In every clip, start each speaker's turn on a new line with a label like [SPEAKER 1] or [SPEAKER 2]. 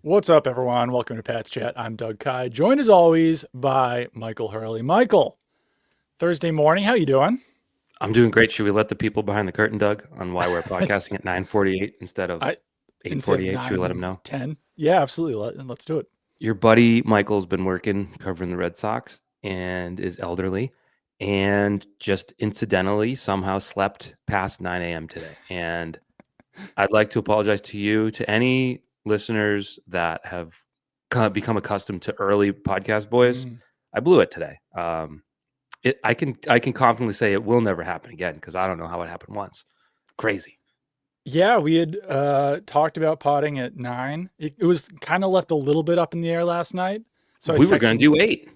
[SPEAKER 1] What's up, everyone? Welcome to Pat's Chat. I'm Doug Kyed, joined as always by Michael Hurley. Michael, Thursday morning, how you doing?
[SPEAKER 2] I'm doing great. Should we let the people behind the curtain, Doug, on why we're podcasting at 9:48 instead of
[SPEAKER 1] I Instead of
[SPEAKER 2] 8:48? Should we let them
[SPEAKER 1] nine
[SPEAKER 2] know?
[SPEAKER 1] ten. Yeah, absolutely. Let's do it.
[SPEAKER 2] Your buddy Michael's been working covering the Red Sox and is elderly and just incidentally somehow slept past 9 a.m. today. And I'd like to apologize to you, to any listeners that have become accustomed to early podcast boys.
[SPEAKER 1] Mm.
[SPEAKER 2] I blew it today. I can confidently say it will never happen again because I don't know how it happened once. Crazy.
[SPEAKER 1] Yeah, we had talked about potting at 9. It was kind of left a little bit up in the air last night. So I
[SPEAKER 2] We were going to do 8.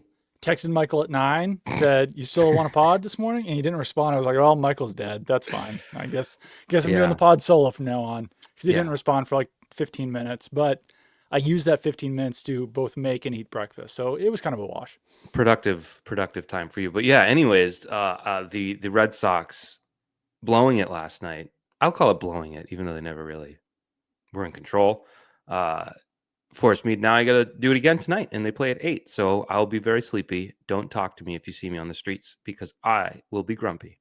[SPEAKER 1] texted Michael at 9, said, "You still want to pod this morning?" And he didn't respond. I was like, "Well, Michael's dead. That's fine. I guess I'm doing the
[SPEAKER 2] Yeah,
[SPEAKER 1] pod solo from now on." Because he didn't
[SPEAKER 2] yeah.
[SPEAKER 1] respond for like 15 minutes, but I used that 15 minutes to both make and eat breakfast. So it was kind of a wash.
[SPEAKER 2] Productive time for you. But yeah, anyways, the Red Sox blowing it last night. I'll call it blowing it, even though they never really were in control. Uh, Forced me. Now I got to do it again tonight, and they play at 8. So I'll be very sleepy. Don't talk to me if you see me on the streets because I will be grumpy.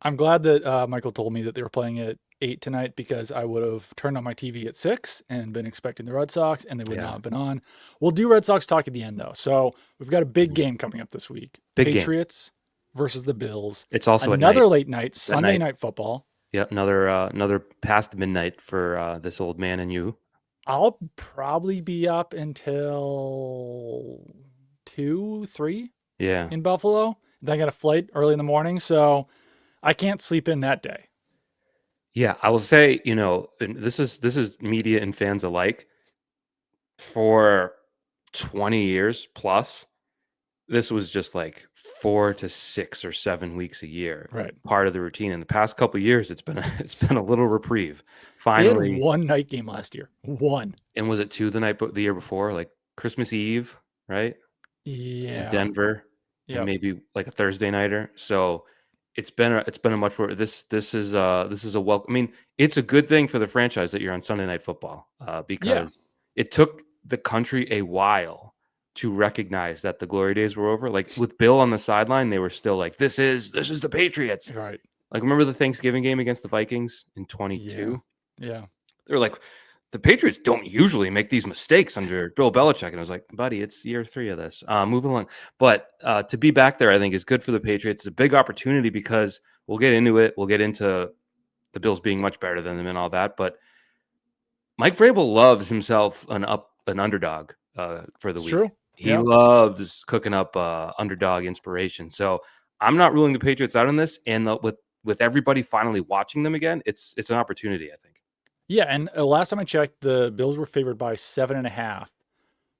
[SPEAKER 1] I'm glad that Michael told me that they were playing at 8 tonight because I would have turned on my TV at 6 and been expecting the Red Sox, and they would not
[SPEAKER 2] Yeah,
[SPEAKER 1] have been on. We'll do Red Sox talk at the end, though. So we've got a big
[SPEAKER 2] mhm.
[SPEAKER 1] game coming up this week.
[SPEAKER 2] Big game.
[SPEAKER 1] Patriots versus the Bills.
[SPEAKER 2] It's also at
[SPEAKER 1] Another
[SPEAKER 2] night.
[SPEAKER 1] late night,
[SPEAKER 2] It's at
[SPEAKER 1] Sunday
[SPEAKER 2] night.
[SPEAKER 1] night football.
[SPEAKER 2] Yep, another past midnight for this old man and you.
[SPEAKER 1] I'll probably be up until 2, 3
[SPEAKER 2] Yeah.
[SPEAKER 1] in Buffalo. Then I got a flight early in the morning, so I can't sleep in that day.
[SPEAKER 2] Yeah, I will say, and this is media and fans alike. For 20 years plus, this was just like 4 to 6 or 7 weeks a year,
[SPEAKER 1] Right.
[SPEAKER 2] part of the routine. In the past couple of years, it's been it's been a little reprieve.
[SPEAKER 1] They had
[SPEAKER 2] Finally,
[SPEAKER 1] one night game last year. One.
[SPEAKER 2] and was it 2 the year before, like Christmas Eve, right? In
[SPEAKER 1] Yeah.
[SPEAKER 2] Denver, and
[SPEAKER 1] Yep.
[SPEAKER 2] maybe like a Thursday nighter. So it's been a much more this is a welcome. I mean, it's a good thing for the franchise that you're on Sunday Night Football,
[SPEAKER 1] Yeah.
[SPEAKER 2] because it took the country a while to recognize that the glory days were over. Like with Bill on the sideline, they were still like, "This is the Patriots."
[SPEAKER 1] Right.
[SPEAKER 2] Like remember the Thanksgiving game against the Vikings in
[SPEAKER 1] Yeah.
[SPEAKER 2] 22?
[SPEAKER 1] Yeah.
[SPEAKER 2] They were like, "The Patriots don't usually make these mistakes under Bill Belichick," and I was like, "Buddy, it's year 3 of this. Move along." But to be back there, I think is good for the Patriots. It's a big opportunity because we'll get into it. We'll get into the Bills being much better than them and all that. But Mike Vrabel loves himself an underdog for the
[SPEAKER 1] It's
[SPEAKER 2] week.
[SPEAKER 1] true.
[SPEAKER 2] He
[SPEAKER 1] Yeah.
[SPEAKER 2] loves cooking up underdog inspiration. So I'm not ruling the Patriots out on this. And with everybody finally watching them again, it's an opportunity, I think.
[SPEAKER 1] Yeah. And last time I checked, the Bills were favored by 7.5,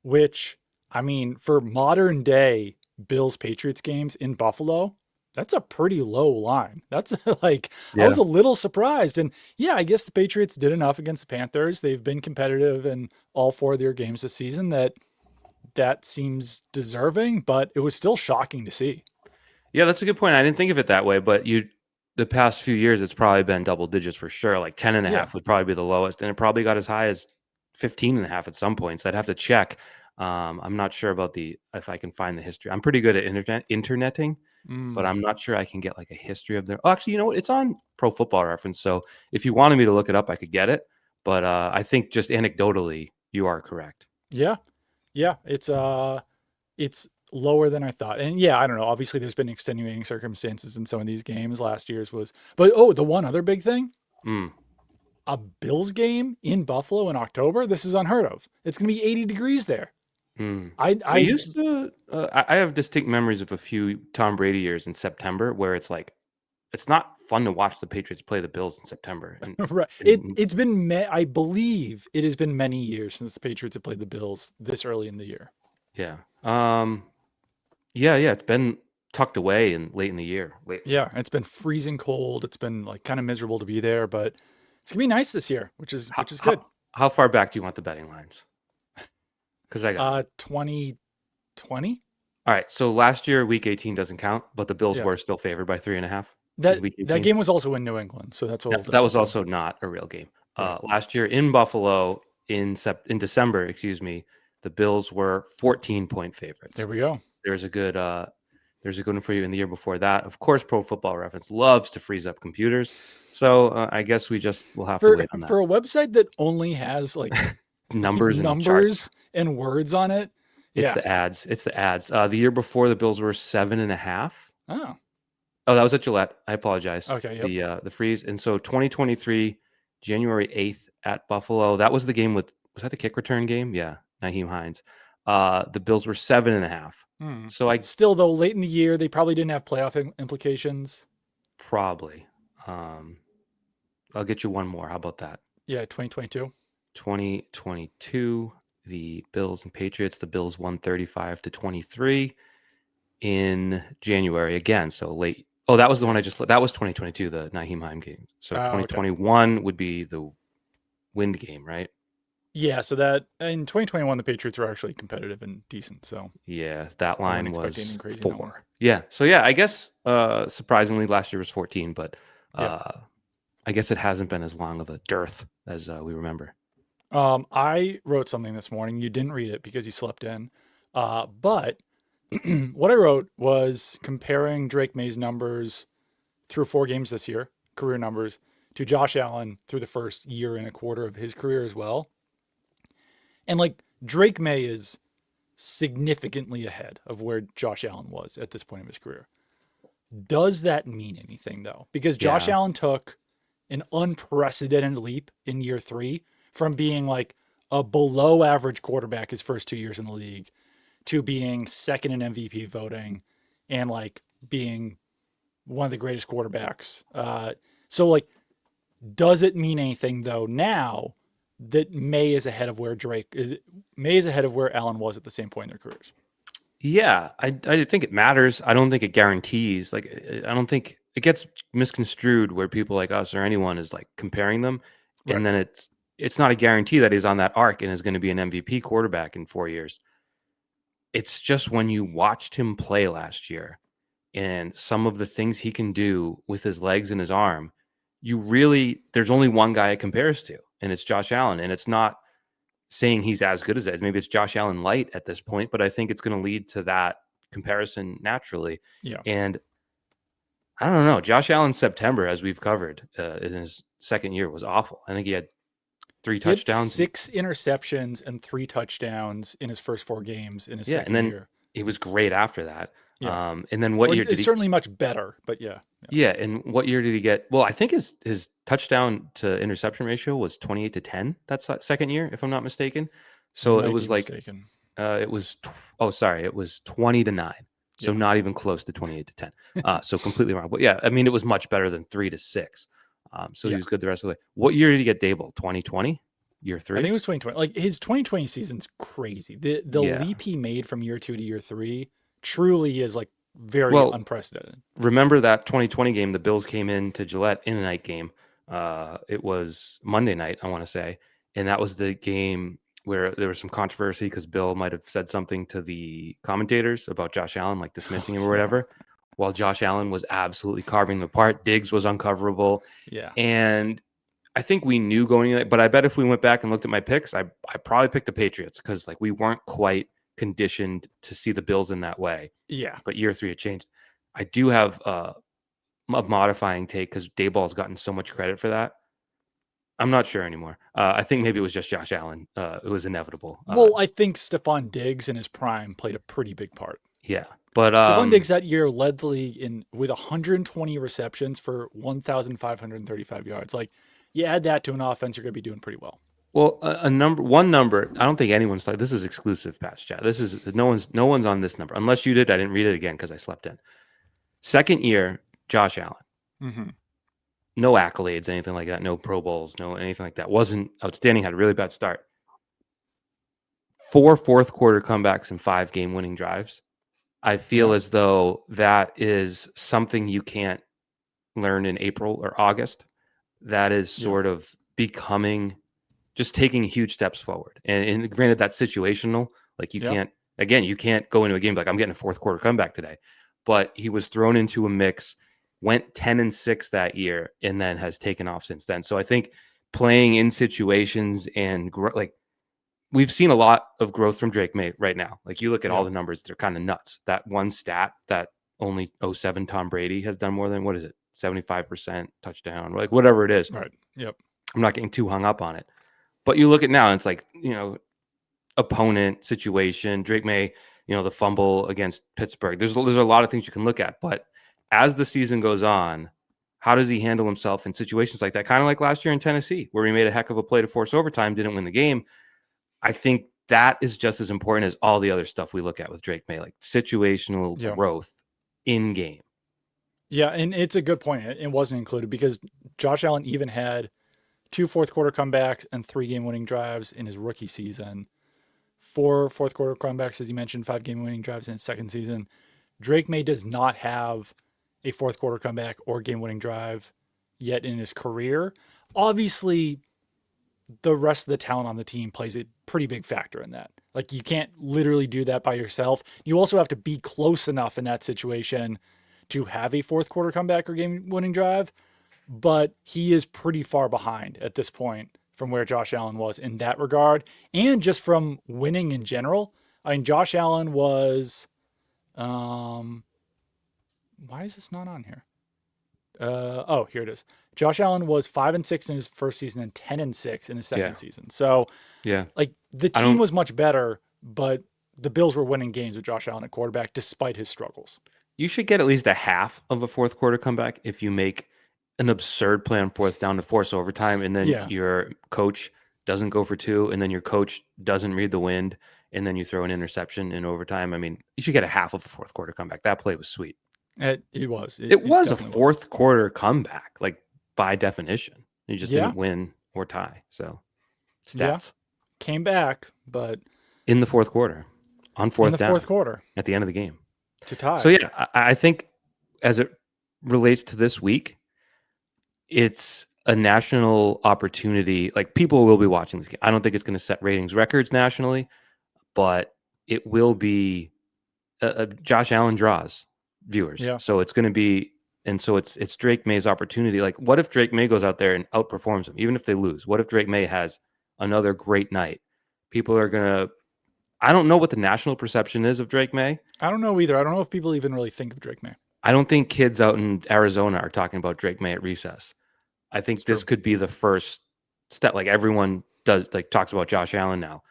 [SPEAKER 1] which, I mean, for modern day Bills Patriots games in Buffalo, that's a pretty low line. That's like, I was
[SPEAKER 2] Yeah.
[SPEAKER 1] a little surprised. And yeah, I guess the Patriots did enough against the Panthers. They've been competitive in all 4 of their games this season that seems deserving, but it was still shocking to see.
[SPEAKER 2] Yeah, that's a good point. I didn't think of it that way, but the past few years, it's probably been double digits for sure. Like 10 and a
[SPEAKER 1] Yeah.
[SPEAKER 2] half would probably be the lowest, and it probably got as high as 15 and a half at some points. I'd have to check. I'm not sure about if I can find the history. I'm pretty good at interneting, but
[SPEAKER 1] Mm.
[SPEAKER 2] I'm not sure I can get like a history of their. Oh, actually, you know what? It's on Pro Football Reference. So if you wanted me to look it up, I could get it. But I think just anecdotally, you are correct.
[SPEAKER 1] Yeah. Yeah. It's lower than I thought. And yeah, I don't know. Obviously there's been extenuating circumstances in some of these games. Last year's was, but oh, the one other big thing,
[SPEAKER 2] Mm.
[SPEAKER 1] a Bills game in Buffalo in October. This is unheard of. It's going to be 80 degrees there.
[SPEAKER 2] Mm.
[SPEAKER 1] I
[SPEAKER 2] They
[SPEAKER 1] I
[SPEAKER 2] used to. I have distinct memories of a few Tom Brady years in September where it's like it's not fun to watch the Patriots play the Bills in September. And,
[SPEAKER 1] right.
[SPEAKER 2] and
[SPEAKER 1] It's been I believe it has been many years since the Patriots have played the Bills this early in the year.
[SPEAKER 2] yeah, yeah. It's been tucked away and late in the year. Late.
[SPEAKER 1] Yeah, it's been freezing cold. It's been like kind of miserable to be there, but it's gonna be nice this year,
[SPEAKER 2] How,
[SPEAKER 1] which is good.
[SPEAKER 2] how far back do you want the betting lines? Because I got them.
[SPEAKER 1] 2020.
[SPEAKER 2] All right. So last year, Week 18 doesn't count, but the Bills
[SPEAKER 1] Yeah.
[SPEAKER 2] were still favored by 3.5 in
[SPEAKER 1] That
[SPEAKER 2] Week
[SPEAKER 1] that
[SPEAKER 2] 18.
[SPEAKER 1] game was also in New England, so that's a little
[SPEAKER 2] That was
[SPEAKER 1] different too.
[SPEAKER 2] also not a real game.
[SPEAKER 1] Right.
[SPEAKER 2] Last year in Buffalo, in December, excuse me, the Bills were 14-point favorites.
[SPEAKER 1] There we go.
[SPEAKER 2] There's a good one for you. In the year before that, of course, Pro Football Reference loves to freeze up computers. So I guess we just will have to wait on that.
[SPEAKER 1] For a website that only has like
[SPEAKER 2] numbers
[SPEAKER 1] and words on it.
[SPEAKER 2] It's the ads. The year before, the Bills were 7.5.
[SPEAKER 1] Oh,
[SPEAKER 2] that was at Gillette. I apologize.
[SPEAKER 1] Okay. Yep.
[SPEAKER 2] The freeze. And so 2023, January 8th at Buffalo. That was the game was that the kick return game? Yeah, Nyheim Hines. The Bills were 7.5. So
[SPEAKER 1] still though, late in the year, they probably didn't have playoff implications.
[SPEAKER 2] Probably. I'll get you one more. How about that?
[SPEAKER 1] Yeah, 2022.
[SPEAKER 2] 2022, the Bills and Patriots. The Bills won 35-23 in January again. So late. Oh, that was the one that was 2022, the Nyheim Hines game. So 2021 would be the wind game, right?
[SPEAKER 1] Yeah, so that in 2021 the Patriots were actually competitive and decent. So
[SPEAKER 2] yeah, that line was 4. Yeah, so I guess surprisingly last year was 14, but I guess it hasn't been as long of a dearth as we remember.
[SPEAKER 1] I wrote something this morning. You didn't read it because you slept in, but what I wrote was comparing Drake Maye's numbers through 4 games this year, career numbers, to Josh Allen through the first year and a quarter of his career as well. And like Drake Maye is significantly ahead of where Josh Allen was at this point of his career. Does that mean anything though? Because Josh Allen took an unprecedented leap in year 3 from being like a below average quarterback his first 2 years in the league to being second in MVP voting and like being one of the greatest quarterbacks. So like, does it mean anything though now that Maye is ahead of where Allen was at the same point in their careers?
[SPEAKER 2] Yeah, I think it matters. I don't think it guarantees. Like, I don't think it gets misconstrued where people like us or anyone is like comparing them, and then it's not a guarantee that he's on that arc and is going to be an MVP quarterback in 4 years. It's just when you watched him play last year and some of the things he can do with his legs and his arm, there's only one guy it compares to, and it's Josh Allen. And it's not saying he's as good as that. Maybe it's Josh Allen light at this point, but I think it's going to lead to that comparison naturally.
[SPEAKER 1] Yeah.
[SPEAKER 2] And I don't know. Josh Allen's September, as we've covered in his second year, was awful. I think he had 3 touchdowns,
[SPEAKER 1] 6 interceptions, and 3 touchdowns in his first 4 games in his second year.
[SPEAKER 2] He was great after that.
[SPEAKER 1] Yeah.
[SPEAKER 2] And then what year did he?
[SPEAKER 1] Certainly much better, but yeah.
[SPEAKER 2] Yeah. And what year did he get? Well, I think his touchdown to interception ratio was 28-10. That's second year, if I'm not mistaken. So it was like, it was 20-9. So not even close to 28-10. So completely wrong. But yeah, I mean, it was much better than 3-6. So he was good the rest of the way. What year did he get Dable? 2020? Year 3?
[SPEAKER 1] I think it was 2020. Like his 2020 season's crazy. The leap he made from year 2 to year 3 truly is like very unprecedented.
[SPEAKER 2] Remember that 2020 game, the Bills came into Gillette in a night game. It was Monday night, I want to say. And that was the game where there was some controversy because Bill might have said something to the commentators about Josh Allen, like dismissing him or whatever, while Josh Allen was absolutely carving him apart. Diggs was uncoverable.
[SPEAKER 1] Yeah.
[SPEAKER 2] And I think we knew going in, but I bet if we went back and looked at my picks, I probably picked the Patriots because like we weren't quite conditioned to see the Bills in that way.
[SPEAKER 1] Yeah.
[SPEAKER 2] But year 3 it changed. I do have a modifying take because Dayball's gotten so much credit for that. I'm not sure anymore. I think maybe it was just Josh Allen. It was inevitable.
[SPEAKER 1] Well, I think Stephon Diggs in his prime played a pretty big part.
[SPEAKER 2] Yeah. But
[SPEAKER 1] Stephon Diggs that year led the league with 120 receptions for 1,535 yards. Like, you add that to an offense, you're going to be doing pretty well.
[SPEAKER 2] Well, one number. I don't think anyone's like this is exclusive past chat. This is no one's on this number unless you did. I didn't read it again because I slept in. Second year, Josh Allen.
[SPEAKER 1] Mm-hmm.
[SPEAKER 2] No accolades, anything like that. No Pro Bowls, no anything like that. Wasn't outstanding. Had a really bad start. 4 fourth quarter comebacks and 5 game winning drives. I feel as though that is something you can't learn in April or August. That is sort of becoming, just taking huge steps forward. And granted, that's situational. Like you can't go into a game like I'm getting a fourth quarter comeback today. But he was thrown into a mix, went 10-6 that year, and then has taken off since then. So I think playing in situations and like we've seen a lot of growth from Drake Maye right now. Like you look at all
[SPEAKER 1] Yeah.
[SPEAKER 2] the numbers, they're kind of nuts. That one stat that only '07 Tom Brady has done more than, what is it, 75% touchdown, like whatever it is.
[SPEAKER 1] Right. Yep.
[SPEAKER 2] I'm not getting too hung up on it. But you look at now, and it's like, opponent situation. Drake Maye, the fumble against Pittsburgh. There's a lot of things you can look at. But as the season goes on, how does he handle himself in situations like that? Kind of like last year in Tennessee, where he made a heck of a play to force overtime, didn't win the game. I think that is just as important as all the other stuff we look at with Drake Maye, like situational
[SPEAKER 1] Yeah.
[SPEAKER 2] growth in game.
[SPEAKER 1] Yeah, and it's a good point. It wasn't included because Josh Allen even had 2 fourth quarter comebacks and 3 game winning drives in his rookie season. 4 fourth quarter comebacks, as you mentioned, 5 game winning drives in his second season. Drake Maye does not have a fourth quarter comeback or game winning drive yet in his career. Obviously, the rest of the talent on the team plays a pretty big factor in that. Like, you can't literally do that by yourself. You also have to be close enough in that situation to have a fourth quarter comeback or game winning drive. But he is pretty far behind at this point from where Josh Allen was in that regard. And just from winning in general. I mean, Josh Allen was, why is this not on here? Oh, here it is. Josh Allen was 5-6 in his first season and 10-6 in his second season. So,
[SPEAKER 2] Yeah.
[SPEAKER 1] like, the team was much better, but the Bills were winning games with Josh Allen at quarterback despite his struggles.
[SPEAKER 2] You should get at least a half of a fourth quarter comeback if you make an absurd play on fourth down to force overtime, and then your coach doesn't go for 2, and then your coach doesn't read the wind, and then you throw an interception in overtime. I mean, you should get a half of a fourth quarter comeback. That play was sweet.
[SPEAKER 1] It was.
[SPEAKER 2] It was a fourth quarter comeback, like by definition. You just didn't win or tie. So stats.
[SPEAKER 1] Came back, but
[SPEAKER 2] in the fourth quarter, on fourth down,
[SPEAKER 1] fourth quarter
[SPEAKER 2] at the end of the game
[SPEAKER 1] to tie.
[SPEAKER 2] So yeah, I think as it relates to this week, it's a national opportunity. Like, people will be watching this game. I don't think it's going to set ratings records nationally, but it will be Josh Allen draws viewers.
[SPEAKER 1] Yeah.
[SPEAKER 2] So it's going to be, and so it's Drake Maye's opportunity. Like, what if Drake Maye goes out there and outperforms them, even if they lose? What if Drake Maye has another great night? People are going to, I don't know what the national perception is of Drake Maye.
[SPEAKER 1] I don't know either. I don't know if people even really think of Drake Maye.
[SPEAKER 2] I don't think kids out in Arizona are talking about Drake Maye at recess. I think this could be the first step. Like, everyone talks about Josh Allen now.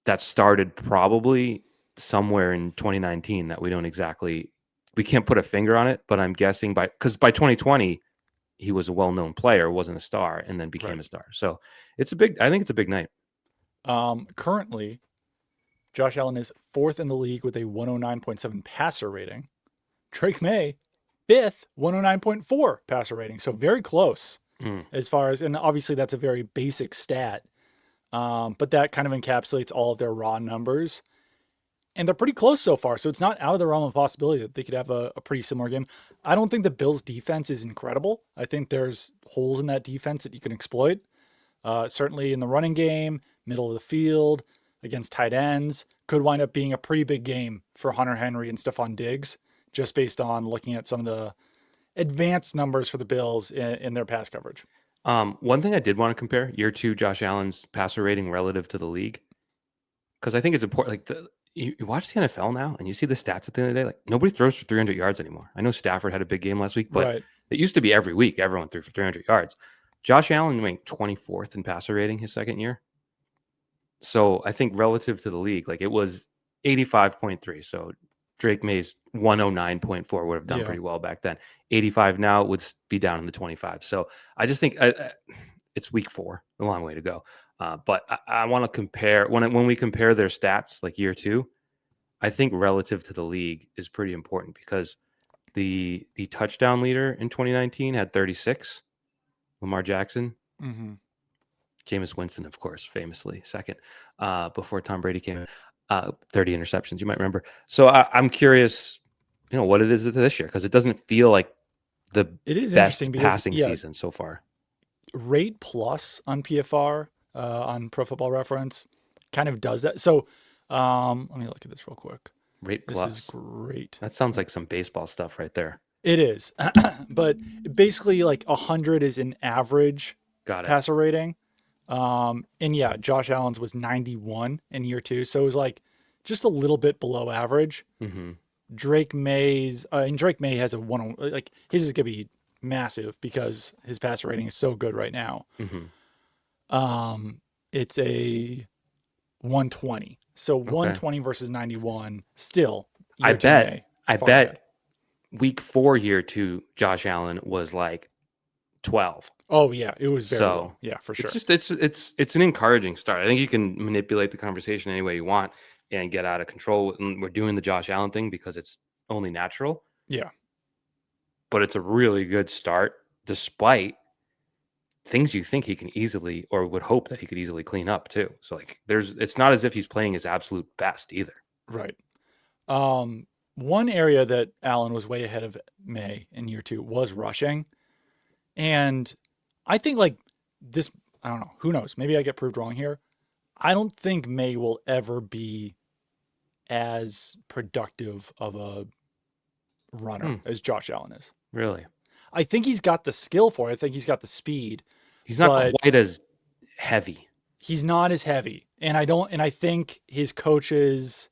[SPEAKER 2] That started probably somewhere in 2019 that we can't put a finger on it, but I'm guessing because by 2020 he was a well-known player, wasn't a star, and then became a star. So I think it's a big night.
[SPEAKER 1] Currently, Josh Allen is 4th in the league with a 109.7 passer rating. Drake Maye, 5th, 109.4 passer rating. So very close as far as, and obviously that's a very basic stat, but that kind of encapsulates all of their raw numbers. And they're pretty close so far. So it's not out of the realm of possibility that they could have a pretty similar game. I don't think the Bills' defense is incredible. I think there's holes in that defense that you can exploit. Certainly in the running game, middle of the field, against tight ends, could wind up being a pretty big game for Hunter Henry and Stephon Diggs, just based on looking at some of the advanced numbers for the Bills in their pass coverage.
[SPEAKER 2] One thing I did want to compare year 2 Josh Allen's passer rating relative to the league, because I think it's important. Like, you watch the NFL now and you see the stats at the end of the day. Like, nobody throws for 300 yards anymore. I know Stafford had a big game last week, but it used to be every week everyone threw for 300 yards. Josh Allen ranked 24th in passer rating his second year. So I think relative to the league, like, it was 85.3. So Drake Maye's 109.4 would have done pretty well back then. 85 now would be down in the 25. So I just think it's week 4, a long way to go. But I want to compare when we compare their stats, like year 2, I think relative to the league is pretty important, because the touchdown leader in 2019 had 36, Lamar Jackson.
[SPEAKER 1] Mm-hmm.
[SPEAKER 2] Jameis Winston, of course, famously second, before Tom Brady came. 30 interceptions, you might remember. So I'm curious, what it is this year, because it doesn't feel like it is best passing season so far.
[SPEAKER 1] Rate Plus on PFR, on Pro Football Reference, kind of does that. So let me look at this real quick.
[SPEAKER 2] Rate Plus.
[SPEAKER 1] This is great.
[SPEAKER 2] That sounds like some baseball stuff right there.
[SPEAKER 1] It is. But basically, like, 100 is an average passer rating. And yeah, Josh Allen's was 91 in year two. So it was like just a little bit below average.
[SPEAKER 2] Mm-hmm.
[SPEAKER 1] Drake May's, and Drake Maye has a one, like his is going to be massive because his passer rating is so good right now.
[SPEAKER 2] Mm-hmm.
[SPEAKER 1] It's a 120. So
[SPEAKER 2] Okay.
[SPEAKER 1] 120 versus 91, still
[SPEAKER 2] I
[SPEAKER 1] year two
[SPEAKER 2] bet.
[SPEAKER 1] May,
[SPEAKER 2] I
[SPEAKER 1] far ahead.
[SPEAKER 2] bet week 4 year to Josh Allen was like 12.
[SPEAKER 1] Oh yeah, it was very low.
[SPEAKER 2] So
[SPEAKER 1] Yeah, for
[SPEAKER 2] it's
[SPEAKER 1] sure.
[SPEAKER 2] just it's an encouraging start. I think you can manipulate the conversation any way you want and get out of control. And we're doing the Josh Allen thing because it's only natural,
[SPEAKER 1] Yeah,
[SPEAKER 2] but it's a really good start despite things you think he can easily or would hope that he could easily clean up too. So like it's not as if he's playing his absolute best either.
[SPEAKER 1] right. One area that Allen was way ahead of May in year two was rushing. And I think like this, I don't know, who knows? Maybe I get proved wrong here. I don't think May will ever be as productive of a runner
[SPEAKER 2] Hmm,
[SPEAKER 1] as Josh Allen is.
[SPEAKER 2] really?
[SPEAKER 1] I think he's got the skill for it. I think he's got the speed,
[SPEAKER 2] He's not
[SPEAKER 1] but
[SPEAKER 2] quite as heavy.
[SPEAKER 1] he's not as heavy. And I think his coaches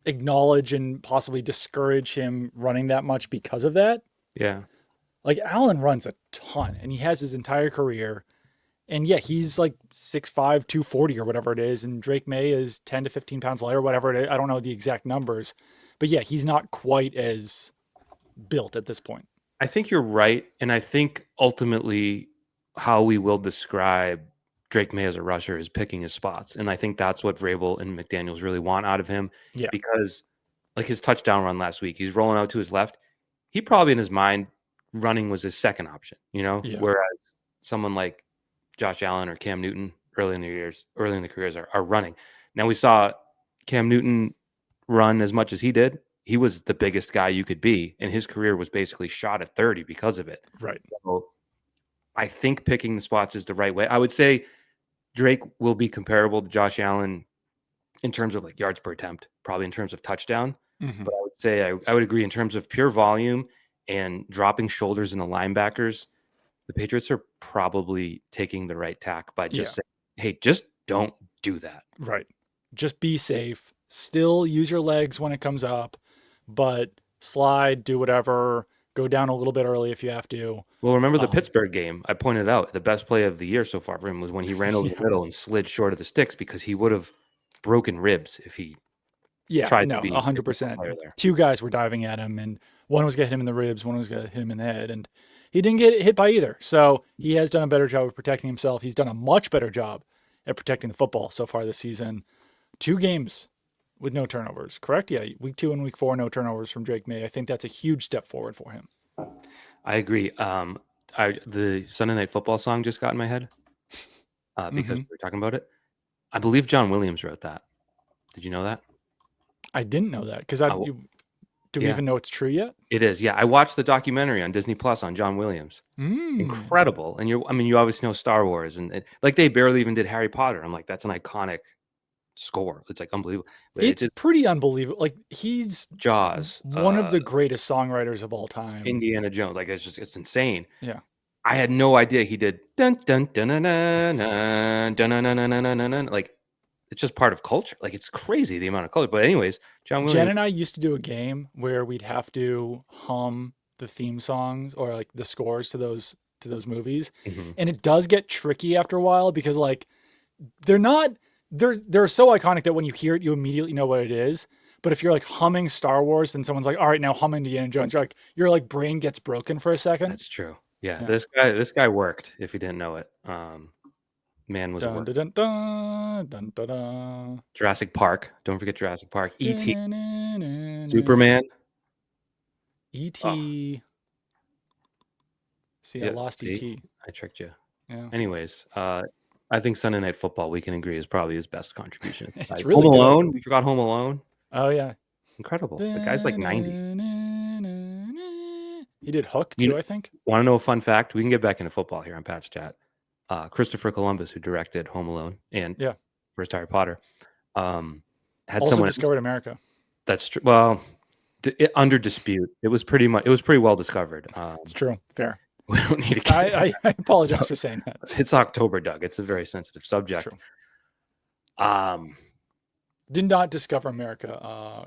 [SPEAKER 1] acknowledge and possibly discourage him running that much because of that.
[SPEAKER 2] Yeah.
[SPEAKER 1] Like Allen runs a ton and he has his entire career. And yeah, he's like 6'5, 240 or whatever it is. And Drake May is 10 to 15 pounds lighter, whatever it is. I don't know the exact numbers. But yeah, he's not quite as built at this point.
[SPEAKER 2] I think you're right. And I think ultimately how we will describe Drake May as a rusher is picking his spots. And I think that's what Vrabel and McDaniels really want out of him
[SPEAKER 1] Yeah.
[SPEAKER 2] because, like his touchdown run last week, he's rolling out to his left. He probably in his mind, running was his second option,
[SPEAKER 1] Yeah.
[SPEAKER 2] whereas someone like Josh Allen or Cam Newton early in the careers are running. Now we saw Cam Newton run as much as he did. He was the biggest guy you could be, and his career was basically shot at 30 because of it.
[SPEAKER 1] Right.
[SPEAKER 2] So I think picking the spots is the right way. I would say Drake will be comparable to Josh Allen in terms of like yards per attempt, probably in terms of touchdown.
[SPEAKER 1] Mm-hmm.
[SPEAKER 2] But I would say I would agree in terms of pure volume and dropping shoulders in the linebackers. The Patriots are probably taking the right tack by
[SPEAKER 1] Yeah.
[SPEAKER 2] just saying, "Hey, just don't do that."
[SPEAKER 1] Right. Just be safe. Still use your legs when it comes up, but slide, do whatever. Go down a little bit early if you have to.
[SPEAKER 2] Well, remember the
[SPEAKER 1] Um,
[SPEAKER 2] Pittsburgh game? I pointed out the best play of the year so far for him was when he ran over the
[SPEAKER 1] yeah.
[SPEAKER 2] middle and slid short of the sticks because he would have broken ribs if he
[SPEAKER 1] Yeah.
[SPEAKER 2] tried to
[SPEAKER 1] No,
[SPEAKER 2] be a different
[SPEAKER 1] 100%.
[SPEAKER 2] player there.
[SPEAKER 1] Two guys were diving at him, and one was going to hit him in the ribs, one was going to hit him in the head. And he didn't get hit by either. So he has done a better job of protecting himself. He's done a much better job at protecting the football so far this season. Two games with no turnovers, correct? Yeah, week two and week four, no turnovers from Drake May. I think that's a huge step forward for him.
[SPEAKER 2] I agree. The Sunday Night Football song just got in my head because
[SPEAKER 1] Mm-hmm.
[SPEAKER 2] we were talking about it. I believe John Williams wrote that. Did you know that?
[SPEAKER 1] I didn't know that because
[SPEAKER 2] Oh,
[SPEAKER 1] do we
[SPEAKER 2] yeah,
[SPEAKER 1] even know it's true yet?
[SPEAKER 2] it is. Yeah, I watched the documentary on Disney Plus on John Williams.
[SPEAKER 1] Mm.
[SPEAKER 2] Incredible. And you obviously know Star Wars and like they barely even did Harry Potter. I'm like, that's an iconic score. It's like unbelievable. But it
[SPEAKER 1] It's
[SPEAKER 2] did
[SPEAKER 1] pretty unbelievable. Like he's
[SPEAKER 2] Jaws,
[SPEAKER 1] one of the greatest songwriters of all time.
[SPEAKER 2] Indiana Jones. Like it's insane.
[SPEAKER 1] Yeah.
[SPEAKER 2] I had no idea he did dun dun dun dun dun dun dun dun dun dun dun dun dun. Like it's just part of culture. Like it's crazy the amount of culture. But anyways, John
[SPEAKER 1] Jen
[SPEAKER 2] Williams.
[SPEAKER 1] and I used to do a game where we'd have to hum the theme songs or like the scores to those movies.
[SPEAKER 2] Mhm.
[SPEAKER 1] And it does get tricky after a while because like they're not they're so iconic that when you hear it you immediately know what it is. But if you're like humming Star Wars, then someone's like, "All right, now hum Indiana Jones." Your like brain gets broken for a second.
[SPEAKER 2] That's true. Yeah,
[SPEAKER 1] Yeah.
[SPEAKER 2] this guy worked. If you didn't know it, man was a
[SPEAKER 1] Dun
[SPEAKER 2] work.
[SPEAKER 1] dun dun dun dun dun dun.
[SPEAKER 2] Jurassic Park. Don't forget Jurassic Park. E.T.
[SPEAKER 1] Da-na-na-na-na.
[SPEAKER 2] Superman. Oh,
[SPEAKER 1] E.T. See, I
[SPEAKER 2] yeah.
[SPEAKER 1] lost
[SPEAKER 2] See,
[SPEAKER 1] E.T.
[SPEAKER 2] I tricked you.
[SPEAKER 1] Yeah.
[SPEAKER 2] Anyways, I think Sunday Night Football we can agree is probably his best contribution.
[SPEAKER 1] It's
[SPEAKER 2] Home
[SPEAKER 1] really good.
[SPEAKER 2] Alone. We forgot Home Alone.
[SPEAKER 1] Oh yeah.
[SPEAKER 2] Incredible. The guy's like 90.
[SPEAKER 1] Da-na-na-na-na. He did Hook
[SPEAKER 2] You
[SPEAKER 1] too, I think.
[SPEAKER 2] want to know a fun fact? We can get back into football here on Pat's Chat. Christopher Columbus, who directed Home Alone and
[SPEAKER 1] Yeah.
[SPEAKER 2] first Harry Potter, had
[SPEAKER 1] Also
[SPEAKER 2] someone
[SPEAKER 1] discovered America.
[SPEAKER 2] that's well under dispute. It was pretty well discovered.
[SPEAKER 1] It's true. Fair.
[SPEAKER 2] We don't need to get
[SPEAKER 1] I apologize for saying that.
[SPEAKER 2] It's October, Doug. It's a very sensitive
[SPEAKER 1] It's
[SPEAKER 2] subject.
[SPEAKER 1] true.
[SPEAKER 2] Um,
[SPEAKER 1] Did not discover America.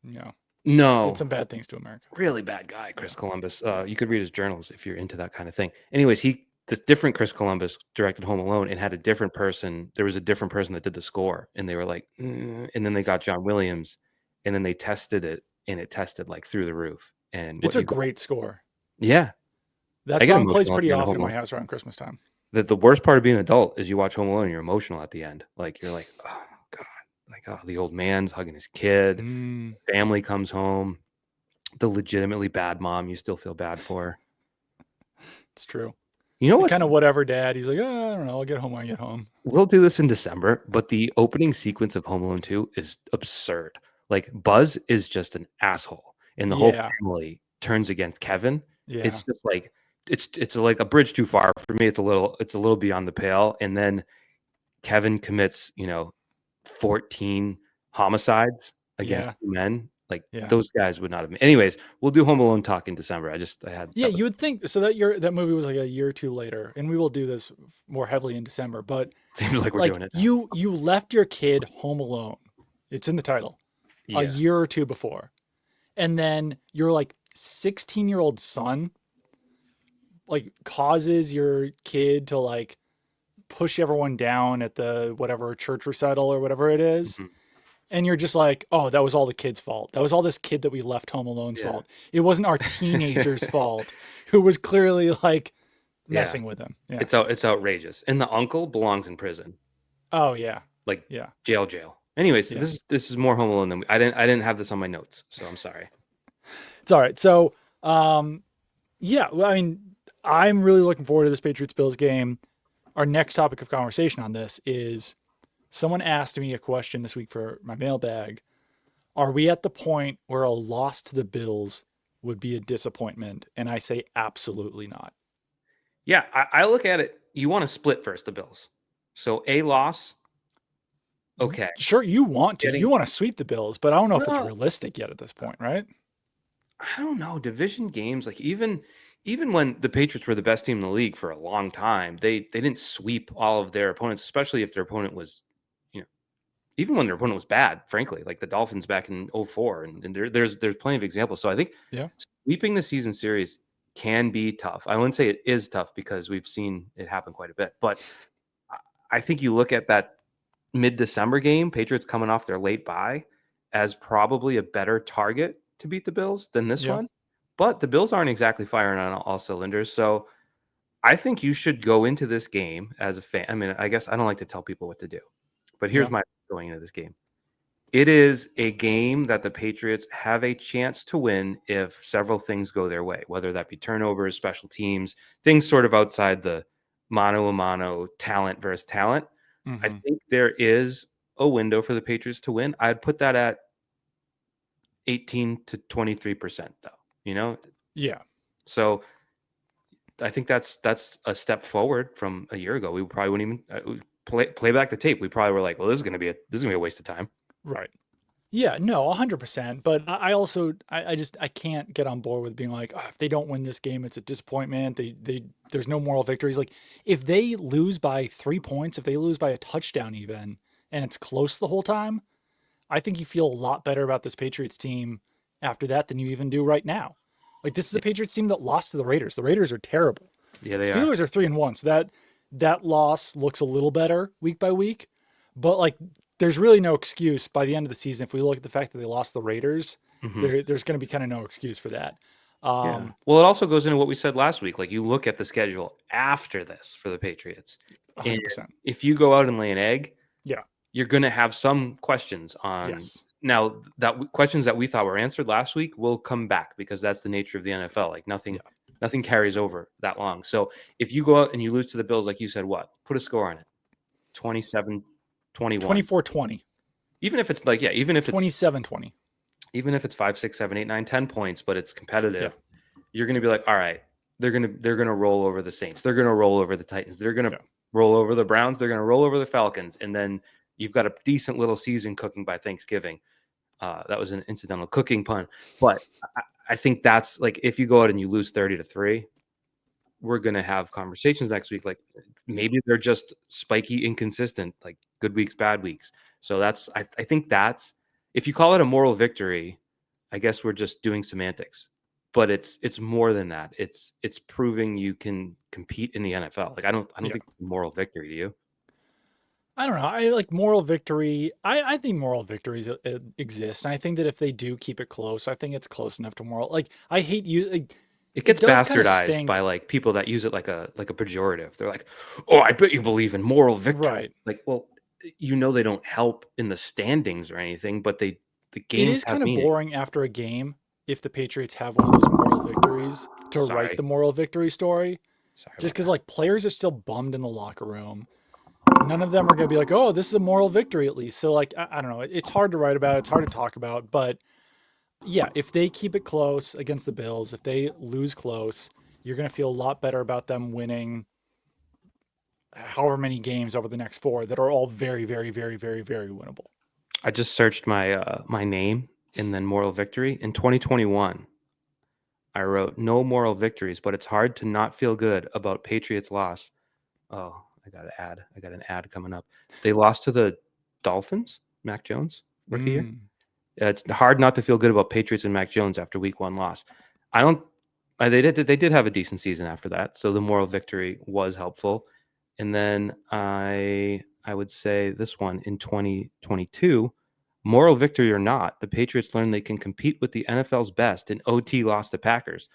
[SPEAKER 1] Did
[SPEAKER 2] no,
[SPEAKER 1] some bad things to America.
[SPEAKER 2] really bad guy,
[SPEAKER 1] Yeah.
[SPEAKER 2] Chris Columbus. You could read his journals if you're into that kind of thing. Anyways, this different Chris Columbus directed Home Alone and had a different person. There was a different person that did the score, and they were like, and then they got John Williams, and then they tested it, and it tested like through the roof. And
[SPEAKER 1] It's
[SPEAKER 2] what
[SPEAKER 1] a
[SPEAKER 2] you got?
[SPEAKER 1] great score.
[SPEAKER 2] Yeah,
[SPEAKER 1] That
[SPEAKER 2] I get
[SPEAKER 1] song plays
[SPEAKER 2] emotional at
[SPEAKER 1] pretty
[SPEAKER 2] the end of
[SPEAKER 1] often
[SPEAKER 2] Home
[SPEAKER 1] in my
[SPEAKER 2] Alone.
[SPEAKER 1] house around Christmas time.
[SPEAKER 2] The worst part of being an adult is you watch Home Alone and you're emotional at the end. Like you're like, oh God, like oh, the old man's hugging his kid, family comes home, the legitimately bad mom you still feel bad for.
[SPEAKER 1] It's true.
[SPEAKER 2] You know
[SPEAKER 1] The
[SPEAKER 2] what's
[SPEAKER 1] kind of whatever dad. He's like, oh, I don't know. I'll get home when I get home.
[SPEAKER 2] we'll do this in December, but the opening sequence of Home Alone 2 is absurd. Like Buzz is just an asshole, and the whole
[SPEAKER 1] Yeah.
[SPEAKER 2] family turns against Kevin.
[SPEAKER 1] Yeah.
[SPEAKER 2] It's just like it's like a bridge too far for me. It's a little beyond the pale. And then Kevin commits, 14 homicides against
[SPEAKER 1] Yeah.
[SPEAKER 2] two men. Like
[SPEAKER 1] Yeah.
[SPEAKER 2] those guys would not have been. Anyways, we'll do Home Alone talk in December.
[SPEAKER 1] Yeah, you would think so that movie was like a year or two later, and we will do this more heavily in December. But
[SPEAKER 2] seems like we're
[SPEAKER 1] like
[SPEAKER 2] doing it now.
[SPEAKER 1] you left your kid home alone. It's in the title. A
[SPEAKER 2] Yeah.
[SPEAKER 1] year or two before. And then your like 16-year-old son like causes your kid to like push everyone down at the whatever church recital or whatever it is.
[SPEAKER 2] Mhm.
[SPEAKER 1] And you're just like, oh, that was all the kid's fault. That was all this kid that we left home alone's
[SPEAKER 2] Yeah.
[SPEAKER 1] fault. It wasn't our teenager's fault who was clearly like
[SPEAKER 2] Yeah.
[SPEAKER 1] messing with him. Yeah.
[SPEAKER 2] It's outrageous. And the uncle belongs in prison.
[SPEAKER 1] Oh yeah.
[SPEAKER 2] Like
[SPEAKER 1] Yeah.
[SPEAKER 2] jail. Anyways,
[SPEAKER 1] Yeah.
[SPEAKER 2] this is more Home Alone than I didn't have this on my notes, so I'm sorry.
[SPEAKER 1] It's all right. So, yeah, well, I mean, I'm really looking forward to this Patriots Bills game. Our next topic of conversation on this is someone asked me a question this week for my mailbag. Are we at the point where a loss to the Bills would be a disappointment? And I say absolutely not.
[SPEAKER 2] Yeah, I look at it. You want to split first the Bills. So a loss, okay.
[SPEAKER 1] Sure, you want to sweep the Bills, but I don't know if it's realistic yet at this point, right?
[SPEAKER 2] I don't know. Division games, like even when the Patriots were the best team in the league for a long time, they didn't sweep all of their opponents, especially if their opponent was, even when their opponent was bad, frankly, like the Dolphins back in 04. And there's plenty of examples. So I think sweeping the season series can be tough. I wouldn't say it is tough because we've seen it happen quite a bit. But I think you look at that mid-December game, Patriots coming off their late bye, as probably a better target to beat the Bills than this one. But the Bills aren't exactly firing on all cylinders. So I think you should go into this game as a fan. I mean, I guess I don't like to tell people what to do, but here's my going into this game. It is a game that the Patriots have a chance to win if several things go their way, whether that be turnovers, special teams, things sort of outside the mano-a-mano talent versus talent. I think there is a window for the Patriots to win. I'd put that at 18 to 23%, though,
[SPEAKER 1] Yeah.
[SPEAKER 2] So I think that's a step forward from a year ago. We probably wouldn't even play back the tape. We probably were like, well, this is going to be a waste of time.
[SPEAKER 1] Right. Yeah, no, 100%. But I also, I can't get on board with being like, oh, if they don't win this game, it's a disappointment. There's no moral victories. Like, if they lose by 3 points, if they lose by a touchdown even, and it's close the whole time, I think you feel a lot better about this Patriots team after that than you even do right now. Like, this is a Patriots team that lost to the Raiders. The Raiders are terrible.
[SPEAKER 2] Yeah, they
[SPEAKER 1] Steelers are 3-1, so that loss looks a little better week by week. But like, there's really no excuse by the end of the season. If we look at the fact that they lost the Raiders, there's going to be kind of no excuse for that.
[SPEAKER 2] Well, it also goes into what we said last week. Like, you look at the schedule after this for the Patriots.
[SPEAKER 1] 100%.
[SPEAKER 2] If you go out and lay an egg,
[SPEAKER 1] yeah,
[SPEAKER 2] you're going to have some questions on.
[SPEAKER 1] Yes.
[SPEAKER 2] Now, questions that we thought were answered last week will come back because that's the nature of the NFL. Like, nothing carries over that long. So if you go out and you lose to the Bills, like you said, put a score on it. 27-21.
[SPEAKER 1] 24-20.
[SPEAKER 2] Even if it's like, even if it's
[SPEAKER 1] 27-20.
[SPEAKER 2] Even if it's 5, 6, 7, 8, 9, 10 points, but it's competitive, you're going to be like, all right, they're going to roll over the Saints. They're going to roll over the Titans. They're going to roll over the Browns. They're going to roll over the Falcons. And then you've got a decent little season cooking by Thanksgiving. That was an incidental cooking pun. But I think that's like, if you go out and you lose 30-3, we're gonna have conversations next week. Like maybe they're just spiky, inconsistent, like good weeks, bad weeks. So I think that's if you call it a moral victory, I guess we're just doing semantics. But it's more than that. It's proving you can compete in the NFL. Like I don't
[SPEAKER 1] Yeah.
[SPEAKER 2] think it's a moral victory, do you?
[SPEAKER 1] I don't know. I like moral victory. I think moral victories exist. And I think that if they do keep it close, I think it's close enough to moral. Like, I hate you. Like,
[SPEAKER 2] It
[SPEAKER 1] it
[SPEAKER 2] gets
[SPEAKER 1] does kind of
[SPEAKER 2] bastardized by
[SPEAKER 1] stink.
[SPEAKER 2] like people that use it like a pejorative. They're like, "Oh, I bet you believe in moral victory."
[SPEAKER 1] Right.
[SPEAKER 2] Like, well, they don't help in the standings or anything, but the
[SPEAKER 1] It
[SPEAKER 2] games
[SPEAKER 1] is
[SPEAKER 2] have
[SPEAKER 1] kind of
[SPEAKER 2] meaning.
[SPEAKER 1] boring after a game if the Patriots have one of those moral victories to write
[SPEAKER 2] Sorry.
[SPEAKER 1] the moral victory story.
[SPEAKER 2] Sorry
[SPEAKER 1] Just
[SPEAKER 2] about
[SPEAKER 1] because,
[SPEAKER 2] that.
[SPEAKER 1] like, players are still bummed in the locker room. None of them are going to be like, oh, this is a moral victory at least. So, like, I don't know. It's hard to write about. It's hard to talk about. But yeah, if they keep it close against the Bills, if they lose close, you're going to feel a lot better about them winning however many games over the next four that are all very, very, very, very, very winnable.
[SPEAKER 2] I just searched my name and then moral victory in 2021. I wrote no moral victories, but it's hard to not feel good about Patriots loss. Oh, I got an ad. I got an ad coming up. They lost to the Dolphins. Mac Jones rookie year.
[SPEAKER 1] Mm,
[SPEAKER 2] It's hard not to feel good about Patriots and Mac Jones after week one loss. I don't. They did have a decent season after that, so the moral victory was helpful. And then I would say this one in 2022, moral victory or not, the Patriots learned they can compete with the NFL's best, and OT lost the Packers.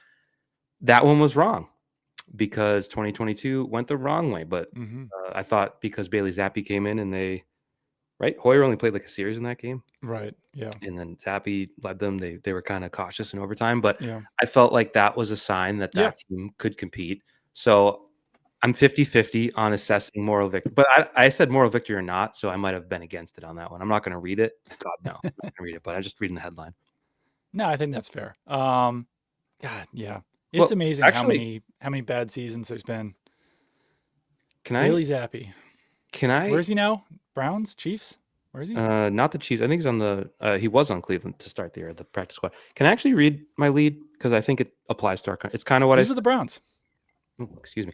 [SPEAKER 2] That one was wrong because 2022 went the wrong way. But
[SPEAKER 1] mm-hmm.
[SPEAKER 2] I thought because Bailey Zappi came in and Hoyer only played like a series in that game.
[SPEAKER 1] Right. Yeah.
[SPEAKER 2] And then Zappi led them. They were kind of cautious in overtime, but
[SPEAKER 1] Yeah.
[SPEAKER 2] I felt like that was a sign that
[SPEAKER 1] Yeah.
[SPEAKER 2] that team could compete. So I'm 50-50 on assessing moral victory. But I said moral victory or not, so I might have been against it on that one. I'm not going to read it. God, no. I'm not going to read it, but I'm just reading the headline.
[SPEAKER 1] No, I think that's fair. God, yeah. It's
[SPEAKER 2] Well,
[SPEAKER 1] amazing
[SPEAKER 2] actually,
[SPEAKER 1] how many bad seasons there's been.
[SPEAKER 2] can I
[SPEAKER 1] Bailey Zappi.
[SPEAKER 2] can
[SPEAKER 1] Where
[SPEAKER 2] I
[SPEAKER 1] is he now? Browns? Chiefs? Where is he?
[SPEAKER 2] not the Chiefs. I think he's on the he was on Cleveland to start the year, the practice squad. Can I actually read my lead because I think it applies to it's kind of what I
[SPEAKER 1] He's
[SPEAKER 2] said.
[SPEAKER 1] with the Browns.
[SPEAKER 2] Oh, excuse me.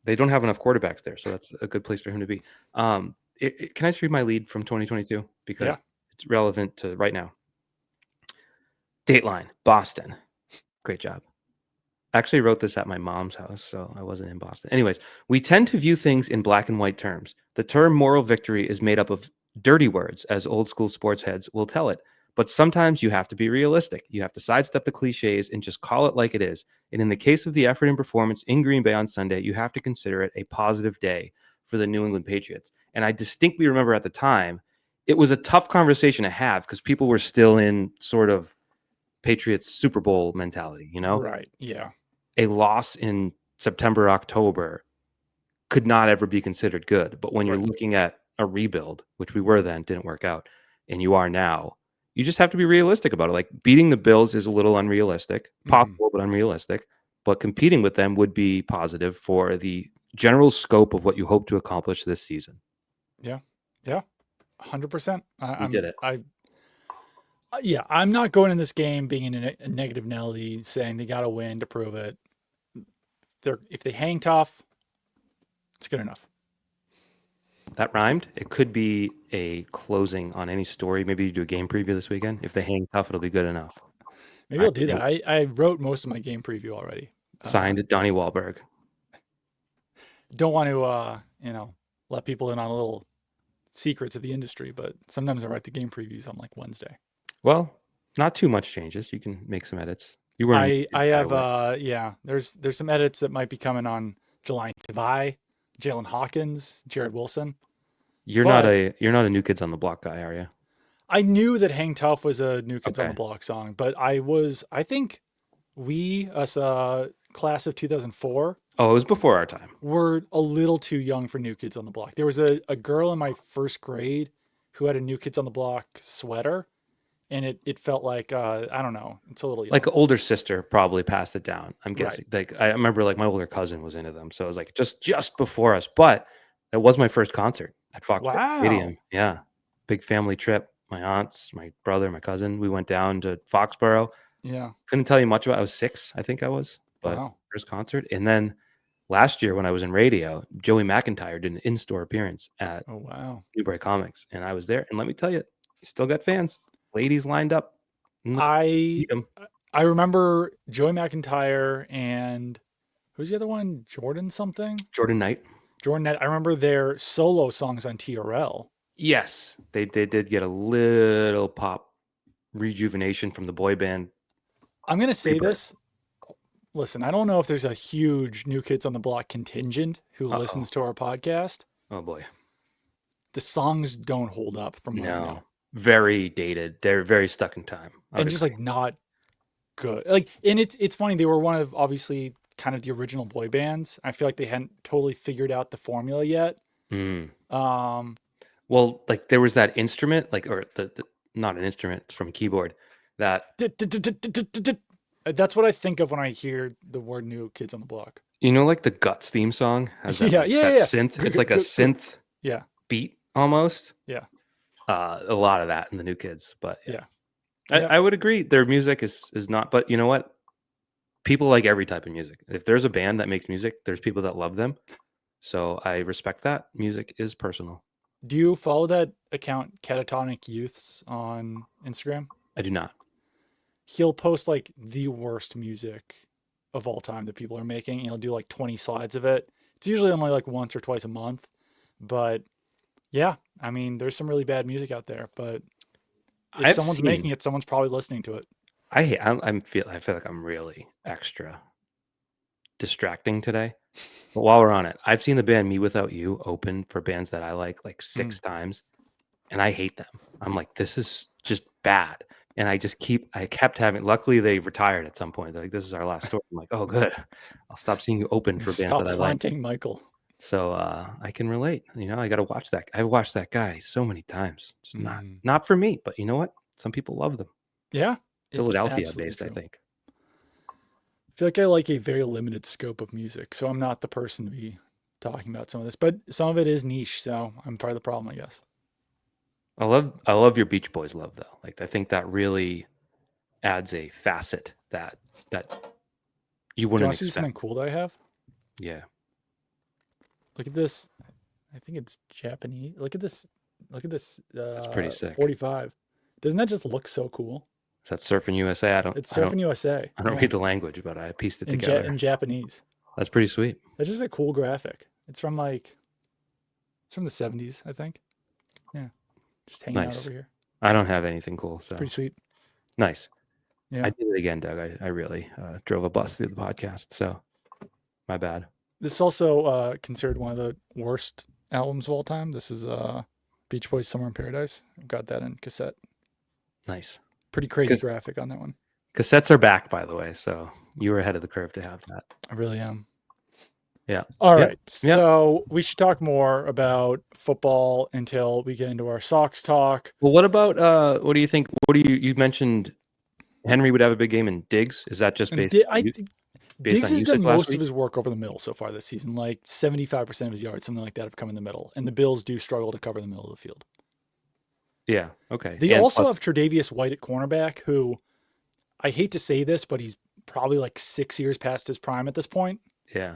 [SPEAKER 2] They don't have enough quarterbacks there, so that's a good place for him to be. Can I just read my lead from 2022 because
[SPEAKER 1] Yeah.
[SPEAKER 2] it's relevant to right now? Dateline, Boston. Great job. I actually wrote this at my mom's house, so I wasn't in Boston. Anyways, we tend to view things in black and white terms. The term moral victory is made up of dirty words, as old school sports heads will tell it. But sometimes you have to be realistic. You have to sidestep the cliches and just call it like it is. And in the case of the effort and performance in Green Bay on Sunday, you have to consider it a positive day for the New England Patriots. And I distinctly remember at the time, it was a tough conversation to have because people were still in sort of Patriots Super Bowl mentality, you know?
[SPEAKER 1] Right. Yeah.
[SPEAKER 2] A loss in September, October could not ever be considered good. But when you're
[SPEAKER 1] Right.
[SPEAKER 2] looking at a rebuild, which we were then, didn't work out, and you are now, you just have to be realistic about it. Like beating the Bills is a little unrealistic,
[SPEAKER 1] Hmm.
[SPEAKER 2] possible, but unrealistic. But competing with them would be positive for the general scope of what you hope to accomplish this season.
[SPEAKER 1] Yeah. Yeah. 100%.
[SPEAKER 2] We did it.
[SPEAKER 1] Yeah, I'm not going in this game being in a negative Nelly saying they got to win to prove it. If they hang tough, it's good enough.
[SPEAKER 2] That rhymed. It could be a closing on any story. Maybe you do a game preview this weekend. If they hang tough, it'll be good enough.
[SPEAKER 1] Maybe
[SPEAKER 2] I
[SPEAKER 1] I'll do that.
[SPEAKER 2] think
[SPEAKER 1] I wrote most of my game preview already.
[SPEAKER 2] signed Donnie Wahlberg.
[SPEAKER 1] Don't want to, let people in on a little secrets of the industry, but sometimes I write the game previews on like Wednesday.
[SPEAKER 2] Well, not too much changes. You can make some edits. You weren't a
[SPEAKER 1] I
[SPEAKER 2] YouTube guy,
[SPEAKER 1] have
[SPEAKER 2] were
[SPEAKER 1] yeah, there's some edits that might be coming on July Tavai, Jalen Hawkins, Jared Wilson.
[SPEAKER 2] you?
[SPEAKER 1] But
[SPEAKER 2] You're not a New Kids on the Block guy, are you?
[SPEAKER 1] I knew that Hang Tough was a New Kids on the
[SPEAKER 2] Okay.
[SPEAKER 1] Block song, but I think we, us, class of 2004,
[SPEAKER 2] Oh, it was before our time.
[SPEAKER 1] were a little too young for New Kids on the Block. There was a girl in my first grade who had a New Kids on the Block sweater, and it felt like, I don't know, it's a little
[SPEAKER 2] Like
[SPEAKER 1] young.
[SPEAKER 2] an older sister probably passed it down. I'm
[SPEAKER 1] Right.
[SPEAKER 2] guessing. Like I remember, like my older cousin was into them, so it was like just before us. But it was my first concert at Foxborough
[SPEAKER 1] Wow.
[SPEAKER 2] Stadium. Yeah, big family trip. My aunts, my brother, my cousin. We went down to Foxborough.
[SPEAKER 1] Yeah.
[SPEAKER 2] Couldn't tell you much about. I was 6, I think I was, but
[SPEAKER 1] Wow.
[SPEAKER 2] first concert. And then last year when I was in radio, Joey McIntyre did an in-store appearance at
[SPEAKER 1] Oh wow.
[SPEAKER 2] Newbury Comics, and I was there. And let me tell you, he still got fans. Ladies lined up in the
[SPEAKER 1] I
[SPEAKER 2] meet him.
[SPEAKER 1] I remember Joey McIntyre and who's the other one? Jordan something?
[SPEAKER 2] Jordan Knight.
[SPEAKER 1] Jordan Net. I remember their solo songs on TRL.
[SPEAKER 2] Yes, they did get a little pop rejuvenation from the boy band.
[SPEAKER 1] I'm gonna say
[SPEAKER 2] Rebirth.
[SPEAKER 1] this. Listen, I don't know if there's a huge New Kids on the Block contingent who
[SPEAKER 2] Uh-oh.
[SPEAKER 1] listens to our podcast.
[SPEAKER 2] Oh boy.
[SPEAKER 1] The songs don't hold up from what I know.
[SPEAKER 2] No. Very dated. They're very stuck in time.
[SPEAKER 1] And just like not good. Like, and it's funny, they were one of obviously kind of the original boy bands. I feel like they hadn't totally figured out the formula yet. Um
[SPEAKER 2] Well, like there was that instrument, like or the not an instrument, it's from a keyboard. That
[SPEAKER 1] that's what I think of when I hear the word New Kids on the Block.
[SPEAKER 2] like the Guts theme song has that,
[SPEAKER 1] Yeah,
[SPEAKER 2] like,
[SPEAKER 1] yeah,
[SPEAKER 2] that
[SPEAKER 1] yeah.
[SPEAKER 2] synth. It's like a synth
[SPEAKER 1] Yeah,
[SPEAKER 2] beat almost.
[SPEAKER 1] yeah,
[SPEAKER 2] A lot of that in the New Kids, but
[SPEAKER 1] yeah.
[SPEAKER 2] I would agree their music is not. But you know what? People like every type of music. If there's a band that makes music, there's people that love them. So I respect that. Music is personal.
[SPEAKER 1] Do you follow that account Catatonic Youths on Instagram?
[SPEAKER 2] I do not.
[SPEAKER 1] He'll post like the worst music of all time that people are making. And he'll do like 20 slides of it. It's usually only like once or twice a month. But yeah, I mean, there's some really bad music out there. But if someone's making it, someone's probably listening to it.
[SPEAKER 2] I feel like I'm really extra distracting today. But while we're on it, I've seen the band Me Without You open for bands that I like 6 times, and I hate them. I'm like, this is just bad. And I kept having, luckily they retired at some point. They're like, this is our last tour. I'm like, oh, good. I'll stop seeing you open for bands
[SPEAKER 1] Stop
[SPEAKER 2] that I like.
[SPEAKER 1] haunting Michael.
[SPEAKER 2] So I can relate. I got to watch that. I've watched that guy so many times. Just not for me, but you know what? Some people love them.
[SPEAKER 1] Yeah.
[SPEAKER 2] Philadelphia based,
[SPEAKER 1] true.
[SPEAKER 2] I think.
[SPEAKER 1] I feel like I like a very limited scope of music, so I'm not the person to be talking about some of this, but some of it is niche, so I'm part of the problem, I guess.
[SPEAKER 2] I love your Beach Boys love though. Like I think that really adds a facet that you
[SPEAKER 1] Do you
[SPEAKER 2] wouldn't
[SPEAKER 1] want to see
[SPEAKER 2] expect.
[SPEAKER 1] something cool that I have?
[SPEAKER 2] Yeah,
[SPEAKER 1] Look at this. I think it's Japanese. Look at this. Look at this.
[SPEAKER 2] that's pretty sick.
[SPEAKER 1] 45. Doesn't that just look so cool?
[SPEAKER 2] Is that Surfing USA?
[SPEAKER 1] It's Surfing USA.
[SPEAKER 2] I don't read the language, but I pieced it together.
[SPEAKER 1] In Japanese.
[SPEAKER 2] That's pretty sweet.
[SPEAKER 1] That's just a cool graphic. It's from the 70s, I think. Yeah. Just hanging out over here.
[SPEAKER 2] I don't have anything cool, so
[SPEAKER 1] Pretty sweet.
[SPEAKER 2] nice.
[SPEAKER 1] Yeah.
[SPEAKER 2] I did it again, Doug. I really drove a bus through the podcast, so my bad.
[SPEAKER 1] This is also considered one of the worst albums of all time. This is Beach Boys' Summer in Paradise. I've got that in cassette.
[SPEAKER 2] Nice.
[SPEAKER 1] Pretty crazy graphic on that one.
[SPEAKER 2] Cassettes are back, by the way, so you were ahead of the curve to have that.
[SPEAKER 1] I really am.
[SPEAKER 2] Yeah.
[SPEAKER 1] All right. So we should talk more about football until we get into our Sox talk.
[SPEAKER 2] Well, what about what do you think? You mentioned Henry would have a big game in Diggs. Is that just based
[SPEAKER 1] Diggs has done most
[SPEAKER 2] of
[SPEAKER 1] his work over the middle so far this season. Like 75% of his yards, something like that, have come in the middle. And the Bills do struggle to cover the middle of the field.
[SPEAKER 2] Yeah. Okay.
[SPEAKER 1] They also have Tre'Davious White at cornerback, who I hate to say this, but he's probably like 6 years past his prime at this point.
[SPEAKER 2] Yeah.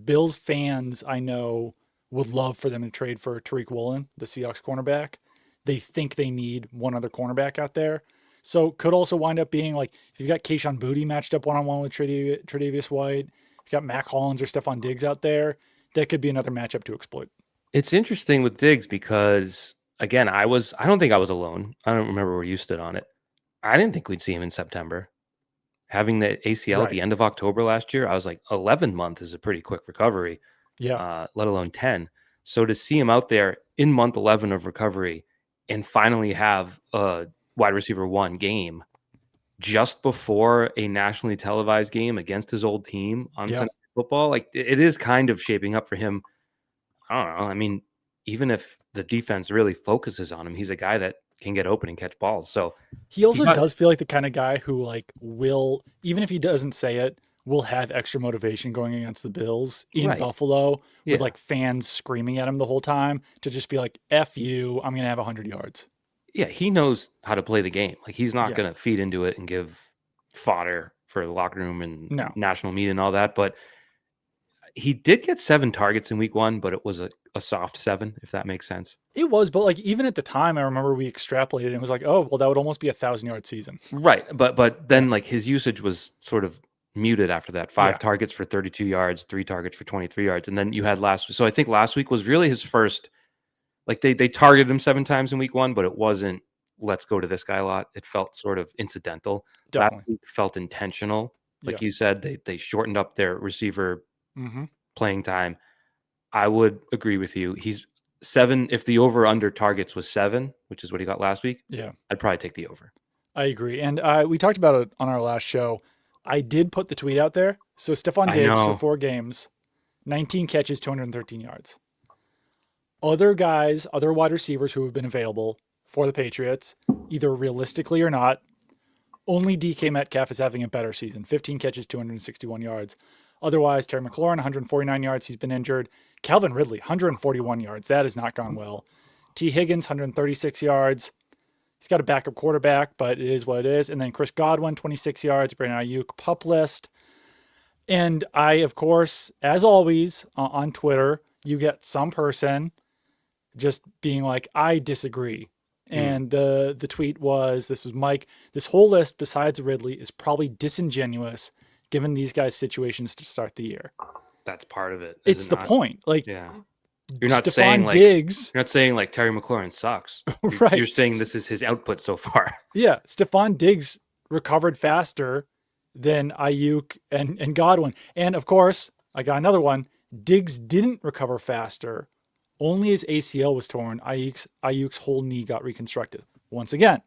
[SPEAKER 1] Bills fans, I know, would love for them to trade for Tariq Woolen, the Seahawks cornerback. They think they need one other cornerback out there. So could also wind up being like, if you've got Kayshon Boutte matched up one-on-one with Tre'Davious White, you've got Mac Hollins or Stephon Diggs out there, that could be another matchup to exploit.
[SPEAKER 2] It's interesting with Diggs because, again, I don't think I was alone. I don't remember where you stood on it. I didn't think we'd see him in September. Having the ACL at the end of October last year, I was like, 11 months is a pretty quick recovery.
[SPEAKER 1] Yeah.
[SPEAKER 2] Let alone 10. So to see him out there in month 11 of recovery and finally have a wide receiver 1 game just before a nationally televised game against his old team on Sunday Night Football, like it is kind of shaping up for him. I don't know. I mean, even if the defense really focuses on him, he's a guy that can get open and catch balls. So
[SPEAKER 1] he also does feel like the kind of guy who like will, even if he doesn't say it, will have extra motivation going against the Bills in Buffalo with like fans screaming at him the whole time to just be like, F you, I'm going to have 100 yards.
[SPEAKER 2] Yeah, he knows how to play the game. Like he's not going to feed into it and give fodder for the locker room and
[SPEAKER 1] No,
[SPEAKER 2] national media and all that, but he did get 7 targets in week 1, but it was a soft 7, if that makes sense.
[SPEAKER 1] it was, but like even at the time, I remember we extrapolated and it was like, oh, well, that would almost be 1,000-yard season.
[SPEAKER 2] Right, but then like his usage was sort of muted after that. 5 targets for 32 yards, 3 targets for 23 yards, and then you had last. So I think last week was really his first. Like they targeted him 7 times in week 1, but it wasn't. Let's go to this guy a lot. It felt sort of incidental. Last
[SPEAKER 1] Definitely.
[SPEAKER 2] week felt intentional. Like
[SPEAKER 1] Yeah.
[SPEAKER 2] you said, they shortened up their receiver
[SPEAKER 1] Mm-hmm.
[SPEAKER 2] playing time. I would agree with you. He's 7. If the over under targets was 7, which is what he got last week,
[SPEAKER 1] Yeah,
[SPEAKER 2] I'd probably take the over.
[SPEAKER 1] I agree. And we talked about it on our last show. I did put the tweet out there. So Stephon
[SPEAKER 2] I
[SPEAKER 1] Diggs for
[SPEAKER 2] know.
[SPEAKER 1] 4 games, 19 catches, 213 yards. Other guys, other wide receivers who have been available for the Patriots, either realistically or not, only DK Metcalf is having a better season. 15 catches, 261 yards. Otherwise, Terry McLaurin, 149 yards. He's been injured. Calvin Ridley, 141 yards. That has not gone well. T. Higgins, 136 yards. He's got a backup quarterback, but it is what it is. And then Chris Godwin, 26 yards. Brandon Ayuk, pup list. And I, of course, as always, on Twitter, you get some person just being like, I disagree. And the tweet was, this was Mike, this whole list besides Ridley is probably disingenuous given these guys' situations to start the year.
[SPEAKER 2] That's part of it.
[SPEAKER 1] It's the point. Like,
[SPEAKER 2] Yeah. You're not
[SPEAKER 1] Stephon Diggs.
[SPEAKER 2] You're not saying like Terry McLaurin sucks.
[SPEAKER 1] Right.
[SPEAKER 2] You're saying this is his output so far.
[SPEAKER 1] Yeah. Stephon Diggs recovered faster than Ayuk and Godwin. And of course, I got another one. Diggs didn't recover faster. Only his ACL was torn. Ayuk's whole knee got reconstructed. Once again,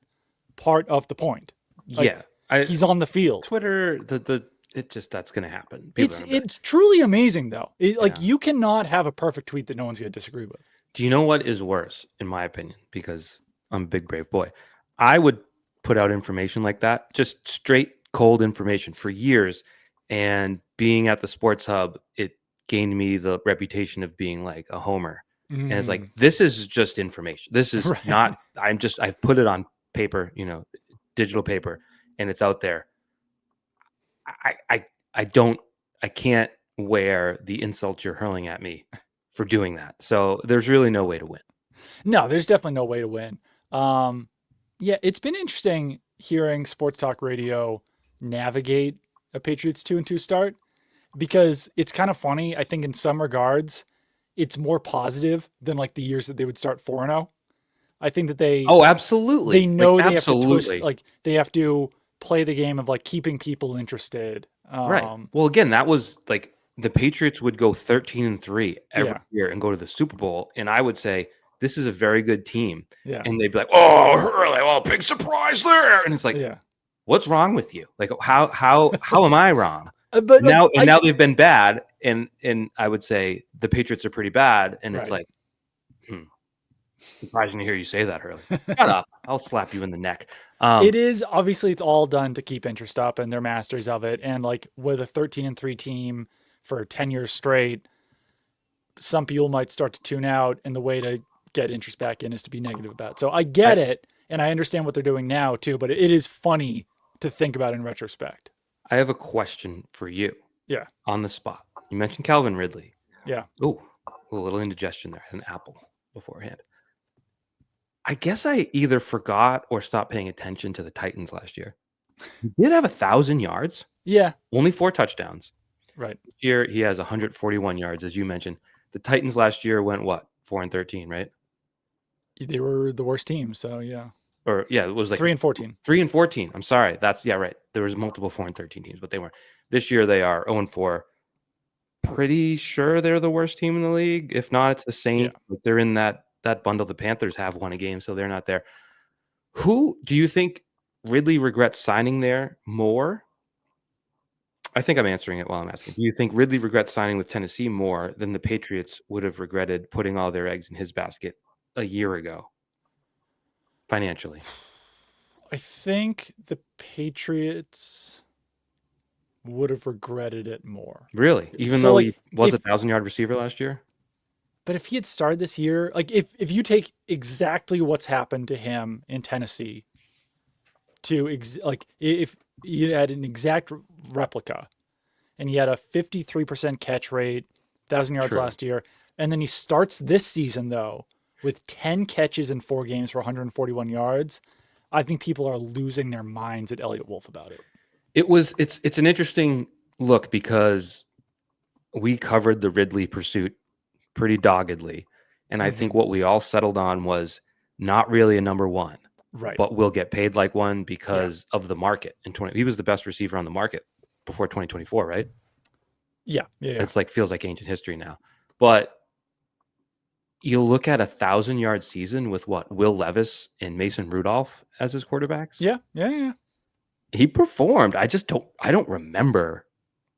[SPEAKER 1] part of the point. Like,
[SPEAKER 2] yeah.
[SPEAKER 1] He's on the field.
[SPEAKER 2] Twitter, that's going to happen.
[SPEAKER 1] It's truly amazing though. You cannot have a perfect tweet that no one's going to disagree with.
[SPEAKER 2] Do you know what is worse, in my opinion? Because I'm a big brave boy. I would put out information like that, just straight cold information for years. And being at the Sports Hub, it gained me the reputation of being like a homer. And it's like, this is just information. This is not, I've put it on paper, digital paper, and it's out there. I can't wear the insults you're hurling at me for doing that. So there's really no way to win.
[SPEAKER 1] No, there's definitely no way to win. Yeah, it's been interesting hearing Sports Talk Radio navigate a Patriots 2-2 start because it's kind of funny. I think in some regards, it's more positive than like the years that they would start 4-0. I think that
[SPEAKER 2] absolutely.
[SPEAKER 1] They know they have to twist, like they have to play the game of like keeping people interested.
[SPEAKER 2] Right. Well, again, that was like the Patriots would go 13-3 every year and go to the Super Bowl. And I would say, this is a very good team.
[SPEAKER 1] Yeah.
[SPEAKER 2] And they'd be like, oh, Hurley, well, big surprise there. And it's like, what's wrong with you? Like, how am I wrong?
[SPEAKER 1] But
[SPEAKER 2] now they've been bad. And I would say the Patriots are pretty bad. And it's like, surprising to hear you say that, Hurley. Shut up. I'll slap you in the neck.
[SPEAKER 1] It is obviously it's all done to keep interest up and they're masters of it. And like with a 13-3 team for 10 years straight, some people might start to tune out, and the way to get interest back in is to be negative about it. So I get it. And I understand what they're doing now too, but it is funny to think about in retrospect.
[SPEAKER 2] I have a question for you.
[SPEAKER 1] Yeah.
[SPEAKER 2] On the spot. You mentioned Calvin Ridley.
[SPEAKER 1] Yeah.
[SPEAKER 2] Oh, a little indigestion there. An apple beforehand. I guess I either forgot or stopped paying attention to the Titans last year. He did have 1,000 yards.
[SPEAKER 1] Yeah.
[SPEAKER 2] Only 4 touchdowns.
[SPEAKER 1] Right.
[SPEAKER 2] This year, he has 141 yards, as you mentioned. The Titans last year went what? 4-13, right?
[SPEAKER 1] They were the worst team, so yeah.
[SPEAKER 2] Or yeah, it was like
[SPEAKER 1] 3-14.
[SPEAKER 2] 3-14. I'm sorry. That's right. There was multiple 4-13 teams, but they weren't. This year they are 0-4. Pretty sure they're the worst team in the league. If not, it's the Saints. Yeah. They're in that bundle. The Panthers have won a game, so they're not there. Who do you think Ridley regrets signing there more? I think I'm answering it while I'm asking. Do you think Ridley regrets signing with Tennessee more than the Patriots would have regretted putting all their eggs in his basket a year ago financially?
[SPEAKER 1] I think the Patriots would have regretted it more.
[SPEAKER 2] Really? Even though he was a 1,000-yard receiver last year?
[SPEAKER 1] But if he had started this year, like if you take exactly what's happened to him in Tennessee to if he had an exact replica, and he had a 53% catch rate, 1,000 yards
[SPEAKER 2] True.
[SPEAKER 1] last year. And then he starts this season, though, with 10 catches in 4 games for 141 yards. I think people are losing their minds at Elliott Wolf about it.
[SPEAKER 2] It's an interesting look because we covered the Ridley pursuit pretty doggedly. And I think what we all settled on was not really a number one,
[SPEAKER 1] Right.
[SPEAKER 2] but will get paid like one
[SPEAKER 1] Yeah.
[SPEAKER 2] because of the market. He was the best receiver on the market before 2024, right?
[SPEAKER 1] Yeah. Yeah. Yeah.
[SPEAKER 2] It's like feels like ancient history now. But you look at 1,000-yard season with what Will Levis and Mason Rudolph as his quarterbacks.
[SPEAKER 1] Yeah. Yeah. Yeah.
[SPEAKER 2] He performed. I don't remember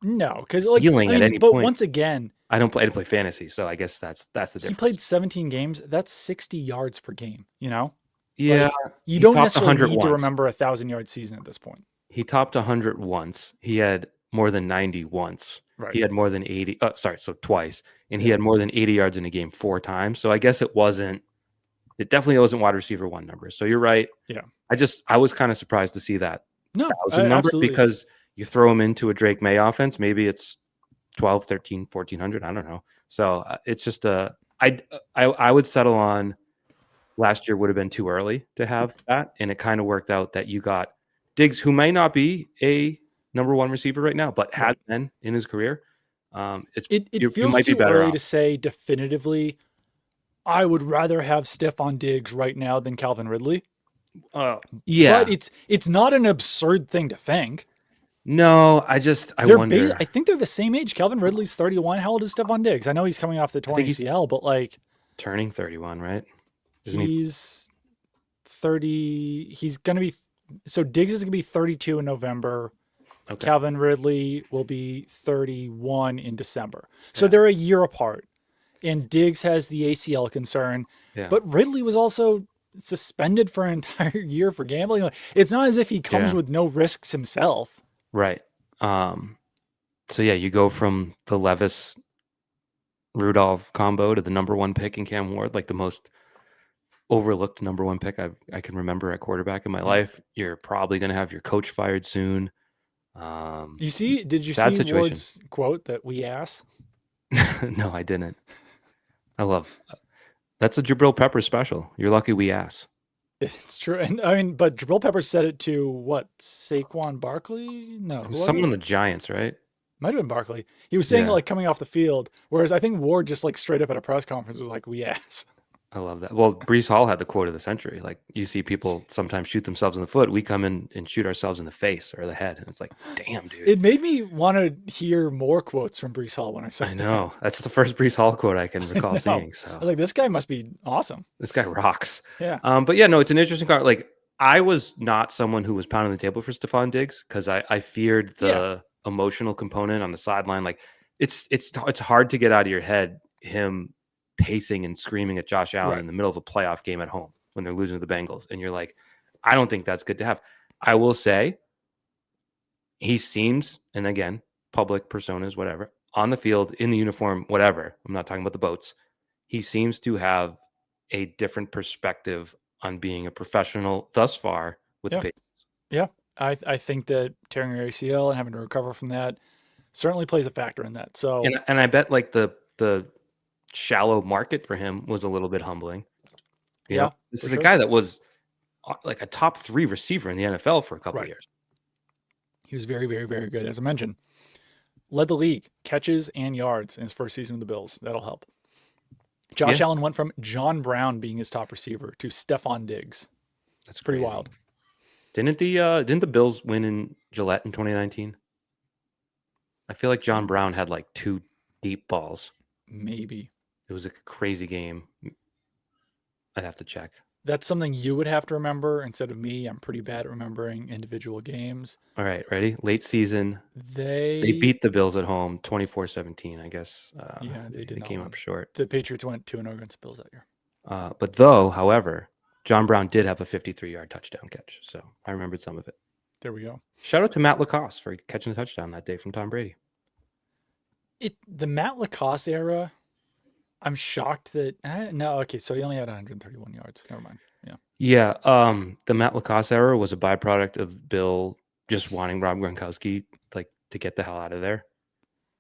[SPEAKER 1] No, because like
[SPEAKER 2] feeling
[SPEAKER 1] I
[SPEAKER 2] at
[SPEAKER 1] mean,
[SPEAKER 2] any
[SPEAKER 1] but
[SPEAKER 2] point.
[SPEAKER 1] once again,
[SPEAKER 2] I didn't play fantasy, so I guess that's the
[SPEAKER 1] he
[SPEAKER 2] difference.
[SPEAKER 1] played 17 games. That's 60 yards per game.
[SPEAKER 2] Yeah,
[SPEAKER 1] Like you
[SPEAKER 2] he
[SPEAKER 1] don't
[SPEAKER 2] topped
[SPEAKER 1] necessarily
[SPEAKER 2] 100
[SPEAKER 1] need to
[SPEAKER 2] once.
[SPEAKER 1] remember 1,000 yard season at this point.
[SPEAKER 2] He topped 100 once. He had more than 90 once.
[SPEAKER 1] Right.
[SPEAKER 2] He had more than 80. So twice, and he
[SPEAKER 1] Yeah.
[SPEAKER 2] had more than 80 yards in a game 4 times. So I guess it wasn't. It definitely wasn't wide receiver one numbers. So you're right.
[SPEAKER 1] Yeah.
[SPEAKER 2] I was kind of surprised to see that
[SPEAKER 1] No,
[SPEAKER 2] 1,000 number
[SPEAKER 1] absolutely.
[SPEAKER 2] because you throw him into a Drake Maye offense, maybe it's 12, 13, 1,400. I don't know. So it's just I would settle on last year would have been too early to have that. And it kind of worked out that you got Diggs, who may not be a number one receiver right now, but has
[SPEAKER 1] Right.
[SPEAKER 2] been in his career.
[SPEAKER 1] It
[SPEAKER 2] You
[SPEAKER 1] feels
[SPEAKER 2] might be
[SPEAKER 1] too
[SPEAKER 2] better
[SPEAKER 1] early
[SPEAKER 2] off.
[SPEAKER 1] to say definitively. I would rather have Stephon Diggs right now than Calvin Ridley, but
[SPEAKER 2] Yeah.
[SPEAKER 1] it's not an absurd thing to think.
[SPEAKER 2] No, I
[SPEAKER 1] I
[SPEAKER 2] wonder.
[SPEAKER 1] think they're the same age. Calvin Ridley's 31. How old is Stephon Diggs? I know he's coming off the
[SPEAKER 2] I
[SPEAKER 1] torn
[SPEAKER 2] think he's
[SPEAKER 1] ACL, but like
[SPEAKER 2] turning 31, right? Isn't he?
[SPEAKER 1] he's 30. He's gonna be so Diggs is gonna be 32 in November.
[SPEAKER 2] Okay.
[SPEAKER 1] Calvin Ridley will be 31 in December. So
[SPEAKER 2] Yeah.
[SPEAKER 1] they're a year apart. And Diggs has the ACL concern,
[SPEAKER 2] Yeah.
[SPEAKER 1] but Ridley was also suspended for an entire year for gambling. Like, it's not as if he comes
[SPEAKER 2] Yeah.
[SPEAKER 1] with no risks himself.
[SPEAKER 2] Right. So yeah, you go from the Levis Rudolph combo to the number one pick in Cam Ward, like the most overlooked number one pick I can remember at quarterback in my
[SPEAKER 1] Yeah.
[SPEAKER 2] life. You're probably going to have your coach fired soon.
[SPEAKER 1] Did you
[SPEAKER 2] Sad
[SPEAKER 1] see
[SPEAKER 2] situation.
[SPEAKER 1] Ward's quote that we ass?
[SPEAKER 2] No, I didn't. I love that's a Jabril Pepper special. You're lucky we ass.
[SPEAKER 1] It's true. And I mean, but Jabril Peppers said it to what? Saquon Barkley? No,
[SPEAKER 2] It
[SPEAKER 1] who
[SPEAKER 2] was
[SPEAKER 1] was
[SPEAKER 2] someone
[SPEAKER 1] it?
[SPEAKER 2] on the Giants, right?
[SPEAKER 1] Might have been Barkley. He was saying it
[SPEAKER 2] Yeah.
[SPEAKER 1] like coming off the field, whereas I think Ward just like straight up at a press conference was like, we ass.
[SPEAKER 2] I love that. Well, Brees Hall had the quote of the century. Like you see people sometimes shoot themselves in the foot. We come in and shoot ourselves in the face or the head. And it's like, damn, dude.
[SPEAKER 1] It made me want to hear more quotes from Brees Hall when I saw
[SPEAKER 2] I
[SPEAKER 1] that.
[SPEAKER 2] know. That's the first Brees Hall quote I can recall
[SPEAKER 1] No.
[SPEAKER 2] seeing.
[SPEAKER 1] I
[SPEAKER 2] So
[SPEAKER 1] was like, this guy must be awesome.
[SPEAKER 2] this guy rocks.
[SPEAKER 1] Yeah.
[SPEAKER 2] But yeah, no, it's an interesting card. Like I was not someone who was pounding the table for Stephon Diggs because I feared
[SPEAKER 1] Yeah.
[SPEAKER 2] the emotional component on the sideline. Like it's hard to get out of your head him pacing and screaming at Josh Allen
[SPEAKER 1] Right.
[SPEAKER 2] in the middle of a playoff game at home when they're losing to the Bengals, and you're like, I don't think that's good to have. I will say he seems, and again, public personas, whatever, on the field, in the uniform, whatever. I'm not talking about the boats. He seems to have a different perspective on being a professional thus far with the
[SPEAKER 1] Yeah.
[SPEAKER 2] Patriots.
[SPEAKER 1] Yeah. I think that tearing your ACL and having to recover from that certainly plays a factor in that. So
[SPEAKER 2] And I bet like the shallow market for him was a little bit humbling. You know,
[SPEAKER 1] yeah,
[SPEAKER 2] this
[SPEAKER 1] for
[SPEAKER 2] is a
[SPEAKER 1] sure.
[SPEAKER 2] guy that was like a top 3 receiver in the NFL for a couple of
[SPEAKER 1] Right.
[SPEAKER 2] years.
[SPEAKER 1] He was very, very, very good. As I mentioned, led the league catches and yards in his first season with the Bills. That'll help. Josh
[SPEAKER 2] Yeah.
[SPEAKER 1] Allen went from John Brown being his top receiver to Stephon Diggs.
[SPEAKER 2] That's
[SPEAKER 1] Pretty
[SPEAKER 2] crazy.
[SPEAKER 1] wild.
[SPEAKER 2] Didn't the Bills win in Gillette in 2019? I feel like John Brown had like 2 deep balls.
[SPEAKER 1] Maybe.
[SPEAKER 2] It was a crazy game. I'd have to check.
[SPEAKER 1] That's something you would have to remember instead of me. I'm pretty bad at remembering individual games.
[SPEAKER 2] All right, ready? Late season. They
[SPEAKER 1] They,
[SPEAKER 2] beat the Bills at home 24-17, I guess.
[SPEAKER 1] yeah, they did
[SPEAKER 2] They
[SPEAKER 1] not
[SPEAKER 2] came
[SPEAKER 1] win.
[SPEAKER 2] up short.
[SPEAKER 1] The Patriots went 2-0 against the Bills that year.
[SPEAKER 2] But however, John Brown did have a 53-yard touchdown catch. So I remembered some of it.
[SPEAKER 1] There we go.
[SPEAKER 2] Shout out to Matt Lacoste for catching a touchdown that day from Tom Brady.
[SPEAKER 1] The Matt Lacoste era, I'm shocked that no, okay, so he only had 131 yards. Never mind. Yeah.
[SPEAKER 2] Yeah, the Matt Lacoste era was a byproduct of Bill just wanting Rob Gronkowski like to get the hell out of there.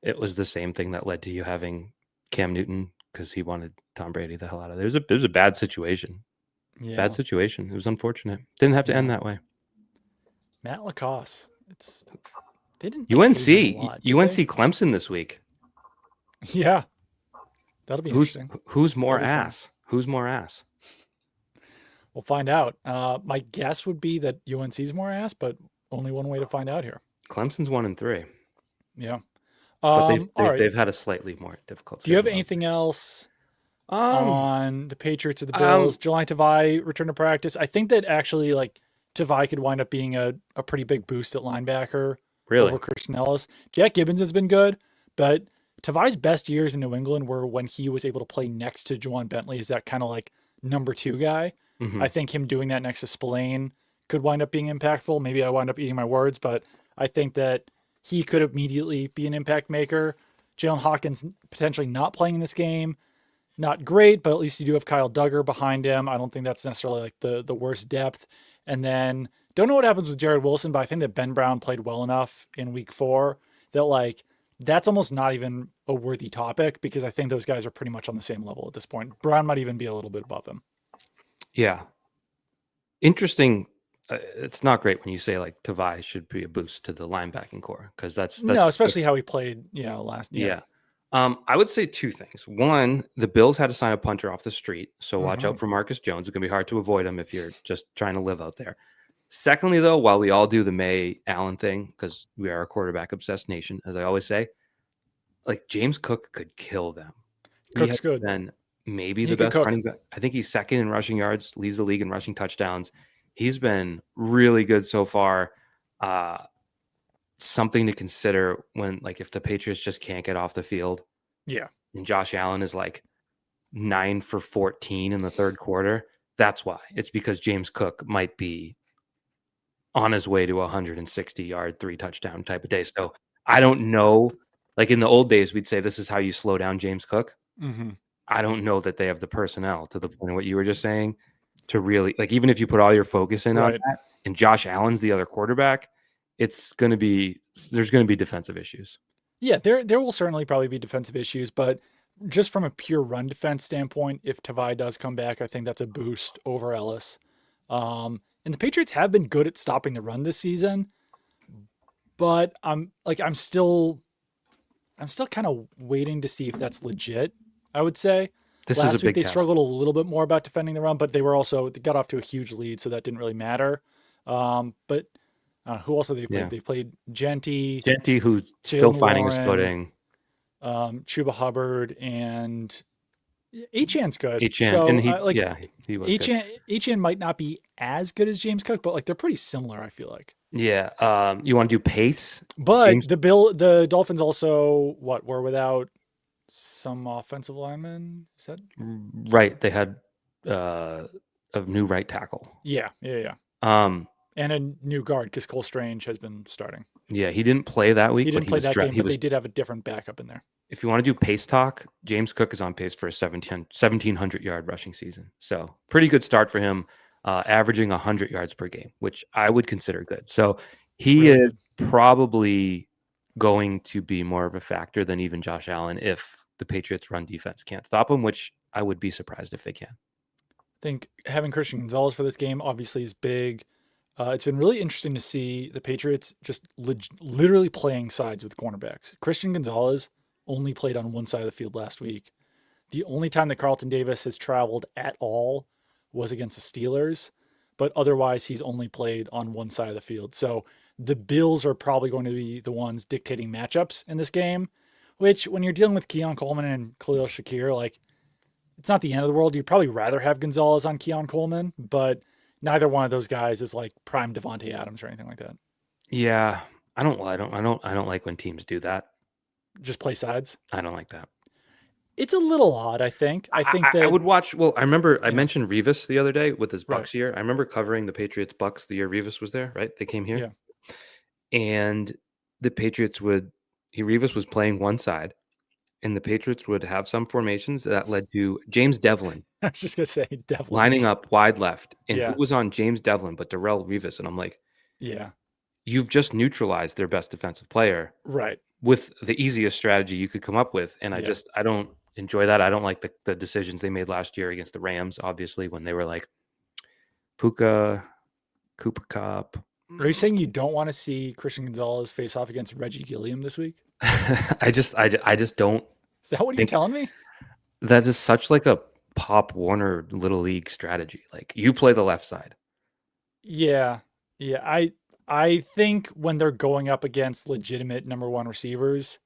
[SPEAKER 2] It was the same thing that led to you having Cam Newton because he wanted Tom Brady the hell out of there. It was a bad situation.
[SPEAKER 1] Yeah.
[SPEAKER 2] Bad situation. It was unfortunate. Didn't have to end that way.
[SPEAKER 1] Matt Lacoste. They didn't
[SPEAKER 2] UNC,
[SPEAKER 1] hate him a lot, did
[SPEAKER 2] UNC
[SPEAKER 1] they?
[SPEAKER 2] Clemson this week.
[SPEAKER 1] Yeah. That'll be interesting.
[SPEAKER 2] Who's more
[SPEAKER 1] That'll be fun.
[SPEAKER 2] ass? Who's more ass?
[SPEAKER 1] We'll find out. My guess would be that UNC's more ass, but only one way to find out here.
[SPEAKER 2] Clemson's 1-3.
[SPEAKER 1] Yeah.
[SPEAKER 2] But
[SPEAKER 1] All right.
[SPEAKER 2] they've had a slightly more difficult.
[SPEAKER 1] Do you have anything else on the Patriots or the Bills? Jahlani Tavai return to practice. I think that actually like Tavai could wind up being a pretty big boost at linebacker over Christian Ellis. Jack Gibbons has been good, but Tavai's best years in New England were when he was able to play next to Juwan Bentley as that kind of like number 2 guy. I think him doing that next to Spillane could wind up being impactful. Maybe I wind up eating my words, but I think that he could immediately be an impact maker. Jalen Hawkins potentially not playing in this game. Not great, but at least you do have Kyle Duggar behind him. I don't think that's necessarily like the worst depth. And then don't know what happens with Jared Wilson, but I think that Ben Brown played well enough in week 4 that like that's almost not even a worthy topic because I think those guys are pretty much on the same level at this point. Brown might even be a little bit above him.
[SPEAKER 2] Yeah. Interesting. It's not great when you say like Tavai should be a boost to the linebacking core because that's
[SPEAKER 1] no, especially how he played, last year.
[SPEAKER 2] Yeah. I would say 2 things. One, the Bills had to sign a punter off the street, so watch out for Marcus Jones. It's gonna be hard to avoid him if you're just trying to live out there. Secondly, though, while we all do the Maye Allen thing because we are a quarterback obsessed nation, as I always say, like James Cook could kill them.
[SPEAKER 1] Cook's good.
[SPEAKER 2] Then maybe the best running back. I think he's second in rushing yards, leads the league in rushing touchdowns. He's been really good so far. Something to consider when, like, if the Patriots just can't get off the field.
[SPEAKER 1] Yeah.
[SPEAKER 2] And Josh Allen is like 9 for 14 in the third quarter. That's why. It's because James Cook might be on his way to a 160-yard, 3-touchdown type of day. So I don't know. Like in the old days, we'd say this is how you slow down James Cook. I don't know that they have the personnel to the point of what you were just saying to really, like, even if you put all your focus in on that and Josh Allen's the other quarterback, there's going to be defensive issues.
[SPEAKER 1] Yeah, there will certainly probably be defensive issues, but just from a pure run defense standpoint, if Tavai does come back, I think that's a boost over Ellis. And the Patriots have been good at stopping the run this season, but I'm still kind of waiting to see if that's legit. I would say last week they struggled a little bit more about defending the run, but they got off to a huge lead, so that didn't really matter. But who else have they played? Yeah. They played Genty,
[SPEAKER 2] who's still finding his footing.
[SPEAKER 1] Chuba Hubbard and Achan's good.
[SPEAKER 2] Achan,
[SPEAKER 1] so
[SPEAKER 2] and
[SPEAKER 1] he was Achan might not be as good as James Cook, but like they're pretty similar. I feel like.
[SPEAKER 2] Yeah. You want to do pace,
[SPEAKER 1] but the Dolphins also were without some offensive linemen. Is that
[SPEAKER 2] right? They had a new right tackle.
[SPEAKER 1] Yeah. And a new guard because Cole Strange has been starting.
[SPEAKER 2] Yeah, he didn't play that week.
[SPEAKER 1] He didn't play that game, but they did have a different backup in there.
[SPEAKER 2] If you want to do pace talk, James Cook is on pace for a 1,700-yard rushing season. So pretty good start for him, averaging 100 yards per game, which I would consider good. So he is probably going to be more of a factor than even Josh Allen if the Patriots run defense can't stop him, which I would be surprised if they can.
[SPEAKER 1] I think having Christian Gonzalez for this game obviously is big. It's been really interesting to see the Patriots just literally playing sides with cornerbacks. Christian Gonzalez only played on one side of the field last week. The only time that Carlton Davis has traveled at all was against the Steelers, but otherwise he's only played on one side of the field. So the Bills are probably going to be the ones dictating matchups in this game, which when you're dealing with Keon Coleman and Khalil Shakir, like it's not the end of the world. You'd probably rather have Gonzalez on Keon Coleman, but neither one of those guys is like prime Devontae Adams or anything like that.
[SPEAKER 2] Yeah, I don't like when teams do that.
[SPEAKER 1] Just play sides.
[SPEAKER 2] I don't like that.
[SPEAKER 1] It's a little odd. I think that
[SPEAKER 2] I would watch. Well, I remember I mentioned Revis the other day with his Bucks year. I remember covering the Patriots Bucks the year Revis was there. Right, they came here, and the Patriots Revis was playing one side, and the Patriots would have some formations that led to James Devlin.
[SPEAKER 1] I was just going to say Devlin.
[SPEAKER 2] Lining up wide left. And who was on James Devlin but Darrelle Revis? And I'm like,
[SPEAKER 1] yeah.
[SPEAKER 2] you've just neutralized their best defensive player
[SPEAKER 1] Right.
[SPEAKER 2] with the easiest strategy you could come up with. And
[SPEAKER 1] Yeah.
[SPEAKER 2] I don't enjoy that. I don't like the decisions they made last year against the Rams, obviously, when they were like Puka, Cooper Cup.
[SPEAKER 1] Are you saying you don't want to see Christian Gonzalez face off against Reggie Gilliam this week?
[SPEAKER 2] I just don't
[SPEAKER 1] Is that what you're
[SPEAKER 2] think
[SPEAKER 1] telling me?
[SPEAKER 2] that is such like a Pop Warner Little League strategy. Like you play the left side.
[SPEAKER 1] Yeah. Yeah. I think when they're going up against legitimate number one receivers,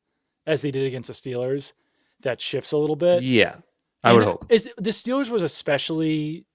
[SPEAKER 1] as they did against the Steelers, that shifts a little bit.
[SPEAKER 2] Yeah, I would
[SPEAKER 1] And
[SPEAKER 2] hope.
[SPEAKER 1] the Steelers was especially,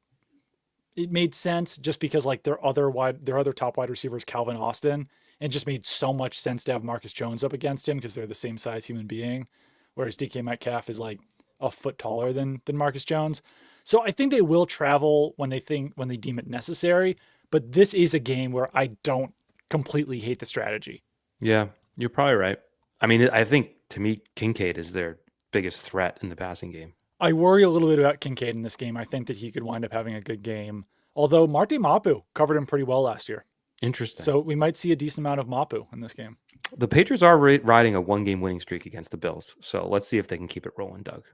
[SPEAKER 1] it made sense just because like their other top wide receivers, Calvin Austin, and just made so much sense to have Marcus Jones up against him because they're the same size human being, whereas DK Metcalf is like a foot taller than Marcus Jones. So I think they will travel when they deem it necessary. But this is a game where I don't completely hate the strategy.
[SPEAKER 2] Yeah, you're probably right. I mean, I think to me, Kincaid is their biggest threat in the passing game.
[SPEAKER 1] I worry a little bit about Kincaid in this game. I think that he could wind up having a good game. Although Marty Mapu covered him pretty well last year.
[SPEAKER 2] Interesting.
[SPEAKER 1] So we might see a decent amount of Mapu in this game.
[SPEAKER 2] The Patriots are riding a 1-game winning streak against the Bills. So let's see if they can keep it rolling, Doug.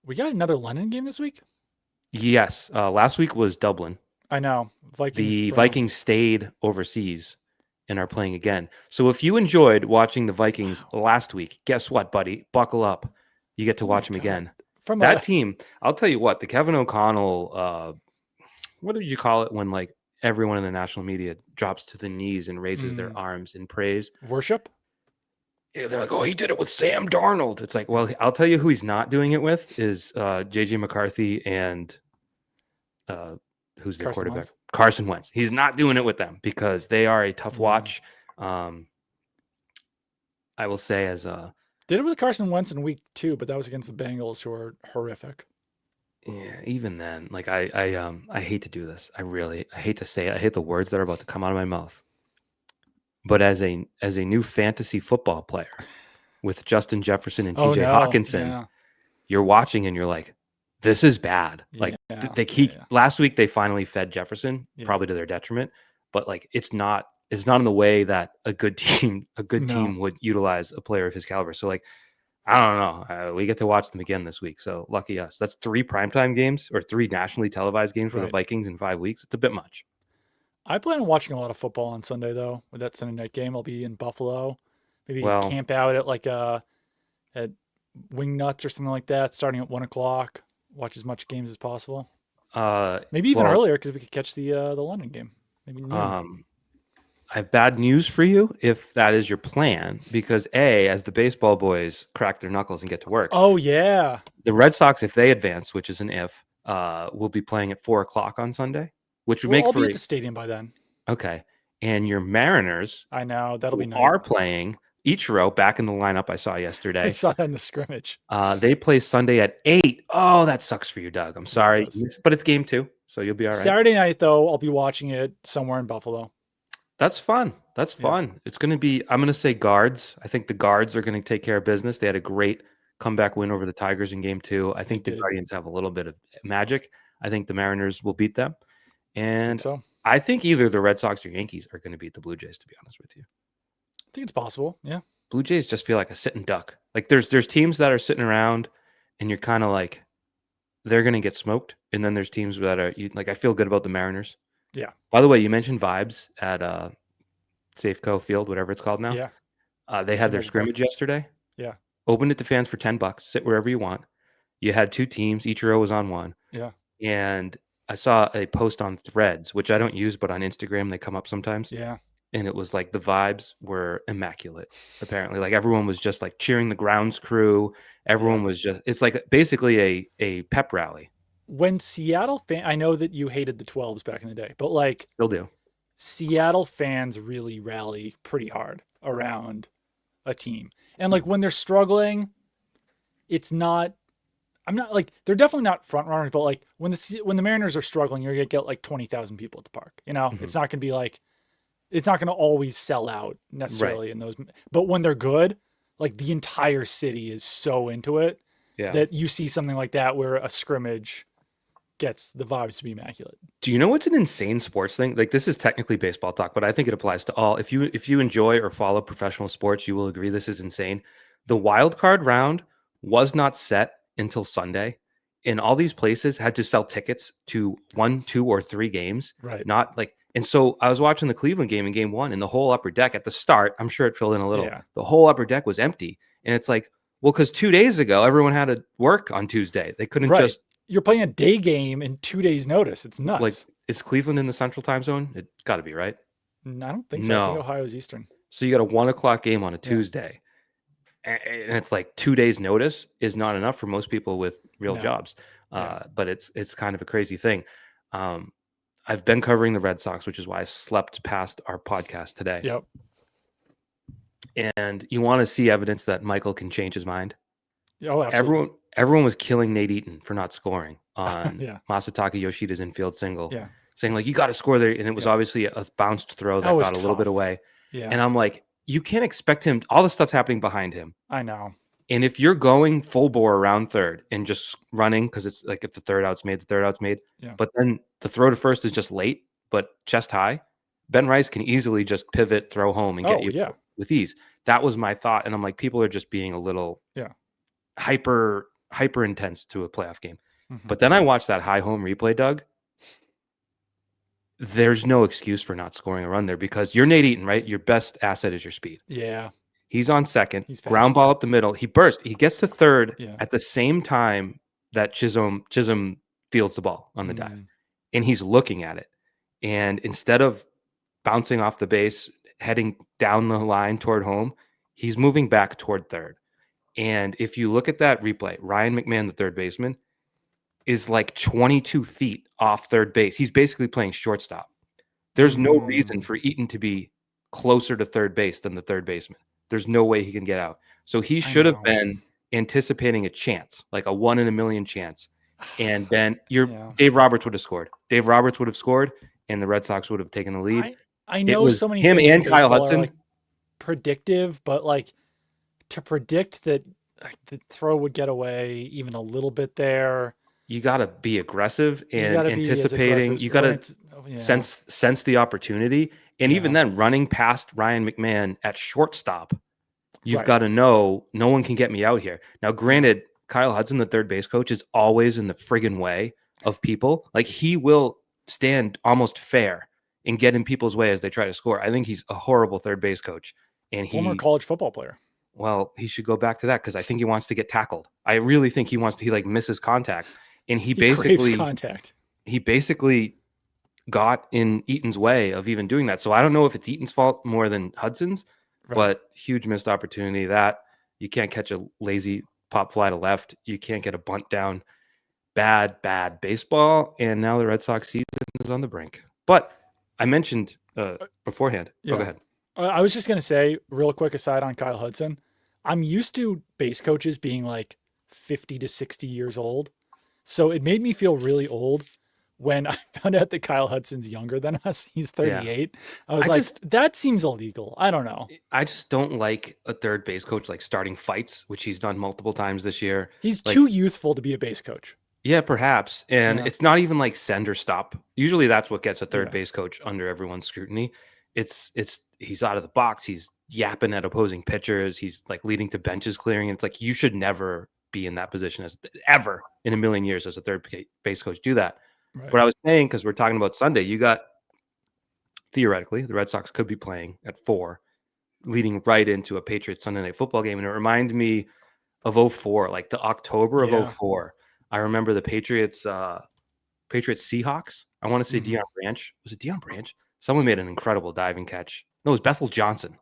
[SPEAKER 1] We got another London game this week?
[SPEAKER 2] Yes. Last week was Dublin.
[SPEAKER 1] I know.
[SPEAKER 2] The Vikings stayed overseas and are playing again. So if you enjoyed watching the Vikings last week, guess what, buddy? Buckle up. You get to watch them again.
[SPEAKER 1] From
[SPEAKER 2] that team, I'll tell you what, the Kevin O'Connell, what did you call it when like everyone in the national media drops to the knees and raises their arms in praise?
[SPEAKER 1] Worship?
[SPEAKER 2] Yeah, they're like, oh, he did it with Sam Darnold. It's like, well, I'll tell you who he's not doing it with is JJ McCarthy and who's the quarterback?
[SPEAKER 1] Wentz.
[SPEAKER 2] Carson Wentz. He's not doing it with them because they are a tough watch. I will say as a
[SPEAKER 1] did it with Carson Wentz in week 2, but that was against the Bengals, who are horrific.
[SPEAKER 2] Yeah, even then, like I hate to do this. I hate to say it. I hate the words that are about to come out of my mouth. But as a new fantasy football player with Justin Jefferson and TJ Hawkinson, you're watching and you're like, this is bad. Like they keep last week they finally fed Jefferson, probably to their detriment, but like it's not in the way that a good team would utilize a player of his caliber. So like I don't know. We get to watch them again this week. So lucky us. That's 3 primetime games or 3 nationally televised games for the Vikings in 5 weeks. It's a bit much.
[SPEAKER 1] I plan on watching a lot of football on Sunday, though. With that Sunday night game, I'll be in Buffalo. Maybe camp out at like at Wing Nuts or something like that, starting at 1 o'clock. Watch as much games as possible. Maybe even earlier because we could catch the London game. Maybe noon.
[SPEAKER 2] I have bad news for you if that is your plan, because as the baseball boys crack their knuckles and get to work.
[SPEAKER 1] Oh, yeah.
[SPEAKER 2] The Red Sox, if they advance, which is an if, will be playing at 4 o'clock on Sunday, which would make
[SPEAKER 1] I'll be at the stadium by then.
[SPEAKER 2] Okay. And your Mariners,
[SPEAKER 1] I know, that'll be nice.
[SPEAKER 2] Are playing Ichiro back in the lineup I saw yesterday.
[SPEAKER 1] I saw that in the scrimmage.
[SPEAKER 2] They play Sunday at 8. Oh, that sucks for you, Doug. I'm sorry, but it's game 2, so you'll be all right.
[SPEAKER 1] Saturday night, though, I'll be watching it somewhere in Buffalo.
[SPEAKER 2] That's fun. That's fun. It's going to be, I'm going to say Guards. I think the Guards are going to take care of business. They had a great comeback win over the Tigers in game 2. I think the Guardians have a little bit of magic. I think the Mariners will beat them. And I think either the Red Sox or Yankees are going to beat the Blue Jays, to be honest with you.
[SPEAKER 1] I think it's possible. Yeah.
[SPEAKER 2] Blue Jays just feel like a sitting duck. Like there's teams that are sitting around and you're kind of like, they're going to get smoked. And then there's teams that are like, I feel good about the Mariners.
[SPEAKER 1] Yeah.
[SPEAKER 2] By the way, you mentioned Vibes at Safeco Field, whatever it's called now.
[SPEAKER 1] Yeah.
[SPEAKER 2] They had their scrimmage yesterday.
[SPEAKER 1] Yeah.
[SPEAKER 2] Opened it to fans for $10. Sit wherever you want. You had 2 teams. Each row was on one.
[SPEAKER 1] Yeah.
[SPEAKER 2] And I saw a post on Threads, which I don't use, but on Instagram they come up sometimes.
[SPEAKER 1] Yeah.
[SPEAKER 2] And it was like the vibes were immaculate, apparently. Like everyone was just like cheering the grounds crew. Everyone was just, it's like basically a pep rally.
[SPEAKER 1] When Seattle I know that you hated the 12s back in the day, but like
[SPEAKER 2] still do.
[SPEAKER 1] Seattle fans really rally pretty hard around a team. And like when they're struggling, it's not, I'm not like, they're definitely not front runners, but like when the Mariners are struggling, you're going to get like 20,000 people at the park. You know, it's not going to be like, it's not going to always sell out necessarily in those, but when they're good, like the entire city is so into it that you see something like that where a scrimmage gets the vibes to be immaculate.
[SPEAKER 2] Do you know what's an insane sports thing? Like this is technically baseball talk, but I think it applies to all. If you enjoy or follow professional sports, you will agree this is insane. The wild card round was not set until Sunday, and all these places had to sell tickets to 1, 2, or 3 games.
[SPEAKER 1] Right.
[SPEAKER 2] Not like, and so I was watching the Cleveland game in game 1, and the whole upper deck at the start, I'm sure it filled in a little.
[SPEAKER 1] Yeah.
[SPEAKER 2] The whole upper deck was empty, and it's like, well, because 2 days ago everyone had to work on Tuesday. They couldn't
[SPEAKER 1] Right.
[SPEAKER 2] just.
[SPEAKER 1] You're playing a day game in 2 days notice. It's nuts.
[SPEAKER 2] Like, is Cleveland in the central time zone? It got to be, right?
[SPEAKER 1] I don't think so. I think
[SPEAKER 2] No.
[SPEAKER 1] Ohio's Eastern.
[SPEAKER 2] So you got a 1 o'clock game on a Tuesday. And it's like 2 days notice is not enough for most people with real jobs. But it's kind of a crazy thing. I've been covering the Red Sox, which is why I slept past our podcast today.
[SPEAKER 1] Yep.
[SPEAKER 2] And you want to see evidence that Michael can change his mind?
[SPEAKER 1] Oh, absolutely.
[SPEAKER 2] Everyone was killing Nate Eaton for not scoring on
[SPEAKER 1] Yeah.
[SPEAKER 2] Masataka Yoshida's infield single.
[SPEAKER 1] Yeah.
[SPEAKER 2] Saying like, you got to score there. And it was obviously a bounced throw that got a little bit away.
[SPEAKER 1] Yeah.
[SPEAKER 2] And I'm like, you can't expect him. All the stuff's happening behind him.
[SPEAKER 1] I know.
[SPEAKER 2] And if you're going full bore around third and just running, because it's like if the third out's made, the third out's made.
[SPEAKER 1] Yeah.
[SPEAKER 2] But then the throw to first is just late, but chest high. Ben Rice can easily just pivot, throw home, and get you with ease. That was my thought. And I'm like, people are just being a little hyper intense to a playoff game. Mm-hmm. But then I watched that high home replay, Doug. There's no excuse for not scoring a run there because you're Nate Eaton, right? Your best asset is your speed.
[SPEAKER 1] Yeah.
[SPEAKER 2] He's on second. He's ground ball up the middle. He burst. He gets to third at the same time that Chisholm fields the ball on the dive. And he's looking at it. And instead of bouncing off the base, heading down the line toward home, he's moving back toward third. And if you look at that replay, Ryan McMahon, the third baseman, is like 22 feet off third base. He's basically playing shortstop. There's no reason for Eaton to be closer to third base than the third baseman. There's no way he can get out. So he should have been anticipating a chance, like a 1 in a million chance. And then Dave Roberts would have scored. Dave Roberts would have scored, and the Red Sox would have taken the lead.
[SPEAKER 1] I know so many
[SPEAKER 2] him
[SPEAKER 1] things
[SPEAKER 2] and Kyle Hudson
[SPEAKER 1] are like predictive, but like to predict that the throw would get away even a little bit there.
[SPEAKER 2] You got to be aggressive and anticipating. You got to sense the opportunity. And even then, running past Ryan McMahon at shortstop, you've got to know no one can get me out here. Now, granted, Kyle Hudson, the third base coach, is always in the friggin' way of people. Like, he will stand almost fair and get in people's way as they try to score. I think he's a horrible third base coach. And
[SPEAKER 1] former college football player.
[SPEAKER 2] Well, he should go back to that because I think he wants to get tackled. I really think he misses contact. And he basically
[SPEAKER 1] contact.
[SPEAKER 2] He basically got in Eaton's way of even doing that. So I don't know if it's Eaton's fault more than Hudson's, but huge missed opportunity. That you can't catch a lazy pop fly to left. You can't get a bunt down. Bad baseball. And now the Red Sox season is on the brink. But I mentioned beforehand. Go ahead.
[SPEAKER 1] I was just going to say, real quick aside on Kyle Hudson, I'm used to base coaches being like 50 to 60 years old. So it made me feel really old when I found out that Kyle Hudson's younger than us. He's 38. Yeah. I was that seems illegal. I don't know.
[SPEAKER 2] I just don't like a third base coach like starting fights, which he's done multiple times this year.
[SPEAKER 1] He's too youthful to be a base coach.
[SPEAKER 2] Yeah, perhaps. And it's not even like send or stop. Usually that's what gets a third base coach under everyone's scrutiny. It's he's out of the box. He's yapping at opposing pitchers. He's like leading to benches clearing. And it's like, you should never be in that position as ever in a million years as a third base coach do that. Right. But I was saying, because we're talking about Sunday, you got theoretically the Red Sox could be playing at 4, leading right into a Patriots Sunday night football game. And it reminded me of 04, like the October of 04. I remember the Patriots Seahawks. I want to say Deion Branch. Was it Deion Branch? Someone made an incredible diving catch. No, it was Bethel Johnson.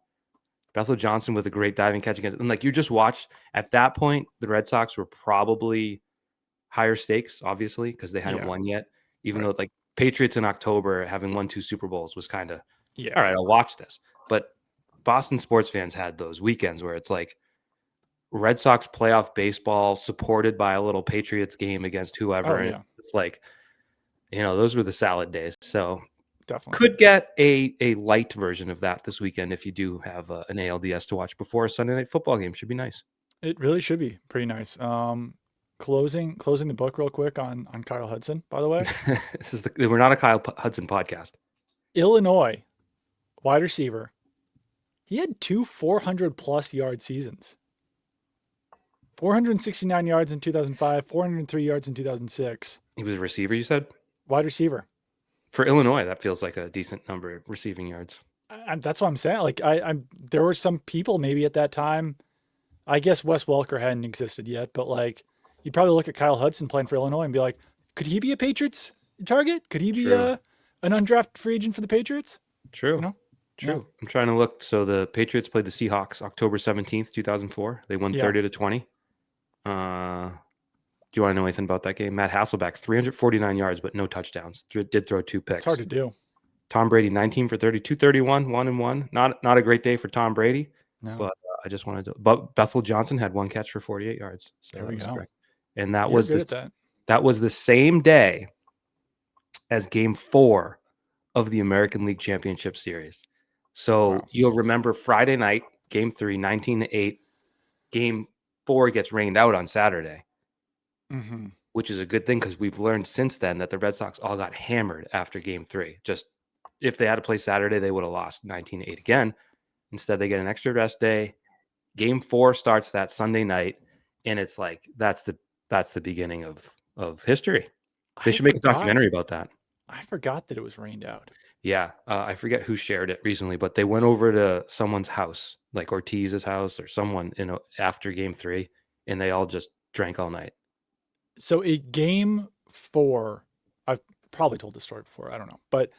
[SPEAKER 2] Bethel Johnson with a great diving catch against. And like you just watched at that point, the Red Sox were probably higher stakes, obviously, because they hadn't won yet. Even though like Patriots in October having won 2 Super Bowls was kind of all right, I'll watch this. But Boston sports fans had those weekends where it's like Red Sox playoff baseball supported by a little Patriots game against whoever. And it's like, those were the salad days. So
[SPEAKER 1] definitely
[SPEAKER 2] could get a light version of that this weekend if you do have an ALDS to watch before a Sunday night football game. Should be nice.
[SPEAKER 1] It really should be pretty nice. closing the book real quick on Kyle Hudson, by the way.
[SPEAKER 2] We're not a Hudson podcast.
[SPEAKER 1] Illinois wide receiver. He had two 400 plus yard seasons. 469 yards in 2005, 403 yards in 2006.
[SPEAKER 2] He was a receiver, you said?
[SPEAKER 1] Wide receiver.
[SPEAKER 2] For Illinois, that feels like a decent number of receiving yards.
[SPEAKER 1] That's what I'm saying. Like there were some people maybe at that time. I guess Wes Welker hadn't existed yet, but like you'd probably look at Kyle Hudson playing for Illinois and be like, could he be a Patriots target? Could he be an undrafted free agent for the Patriots?
[SPEAKER 2] True.
[SPEAKER 1] You know?
[SPEAKER 2] True.
[SPEAKER 1] Yeah.
[SPEAKER 2] I'm trying to look. So the Patriots played the Seahawks October 17th, 2004. They won 30-20. Do you want to know anything about that game? Matt Hasselbeck, 349 yards, but no touchdowns. Did throw 2 picks.
[SPEAKER 1] It's hard to do.
[SPEAKER 2] Tom Brady, 19 for 30, 231, 1-1. Not a great day for Tom Brady, but I just wanted to. But Bethel Johnson had 1 catch for 48 yards. So
[SPEAKER 1] there we go.
[SPEAKER 2] Great. And that was
[SPEAKER 1] that
[SPEAKER 2] was the same day as Game 4 of the American League Championship Series. So you'll remember Friday night, Game 3, 19-8. Game 4 gets rained out on Saturday, which is a good thing because we've learned since then that the Red Sox all got hammered after Game 3. Just if they had to play Saturday, they would have lost 19-8 again. Instead, they get an extra rest day. Game 4 starts that Sunday night, and it's like that's the beginning of history. They should make a documentary about that.
[SPEAKER 1] I forgot that it was rained out.
[SPEAKER 2] Yeah, I forget who shared it recently, but they went over to someone's house, like Ortiz's house or someone, after Game 3, and they all just drank all night.
[SPEAKER 1] So in Game 4, I've probably told this story before, I don't know, but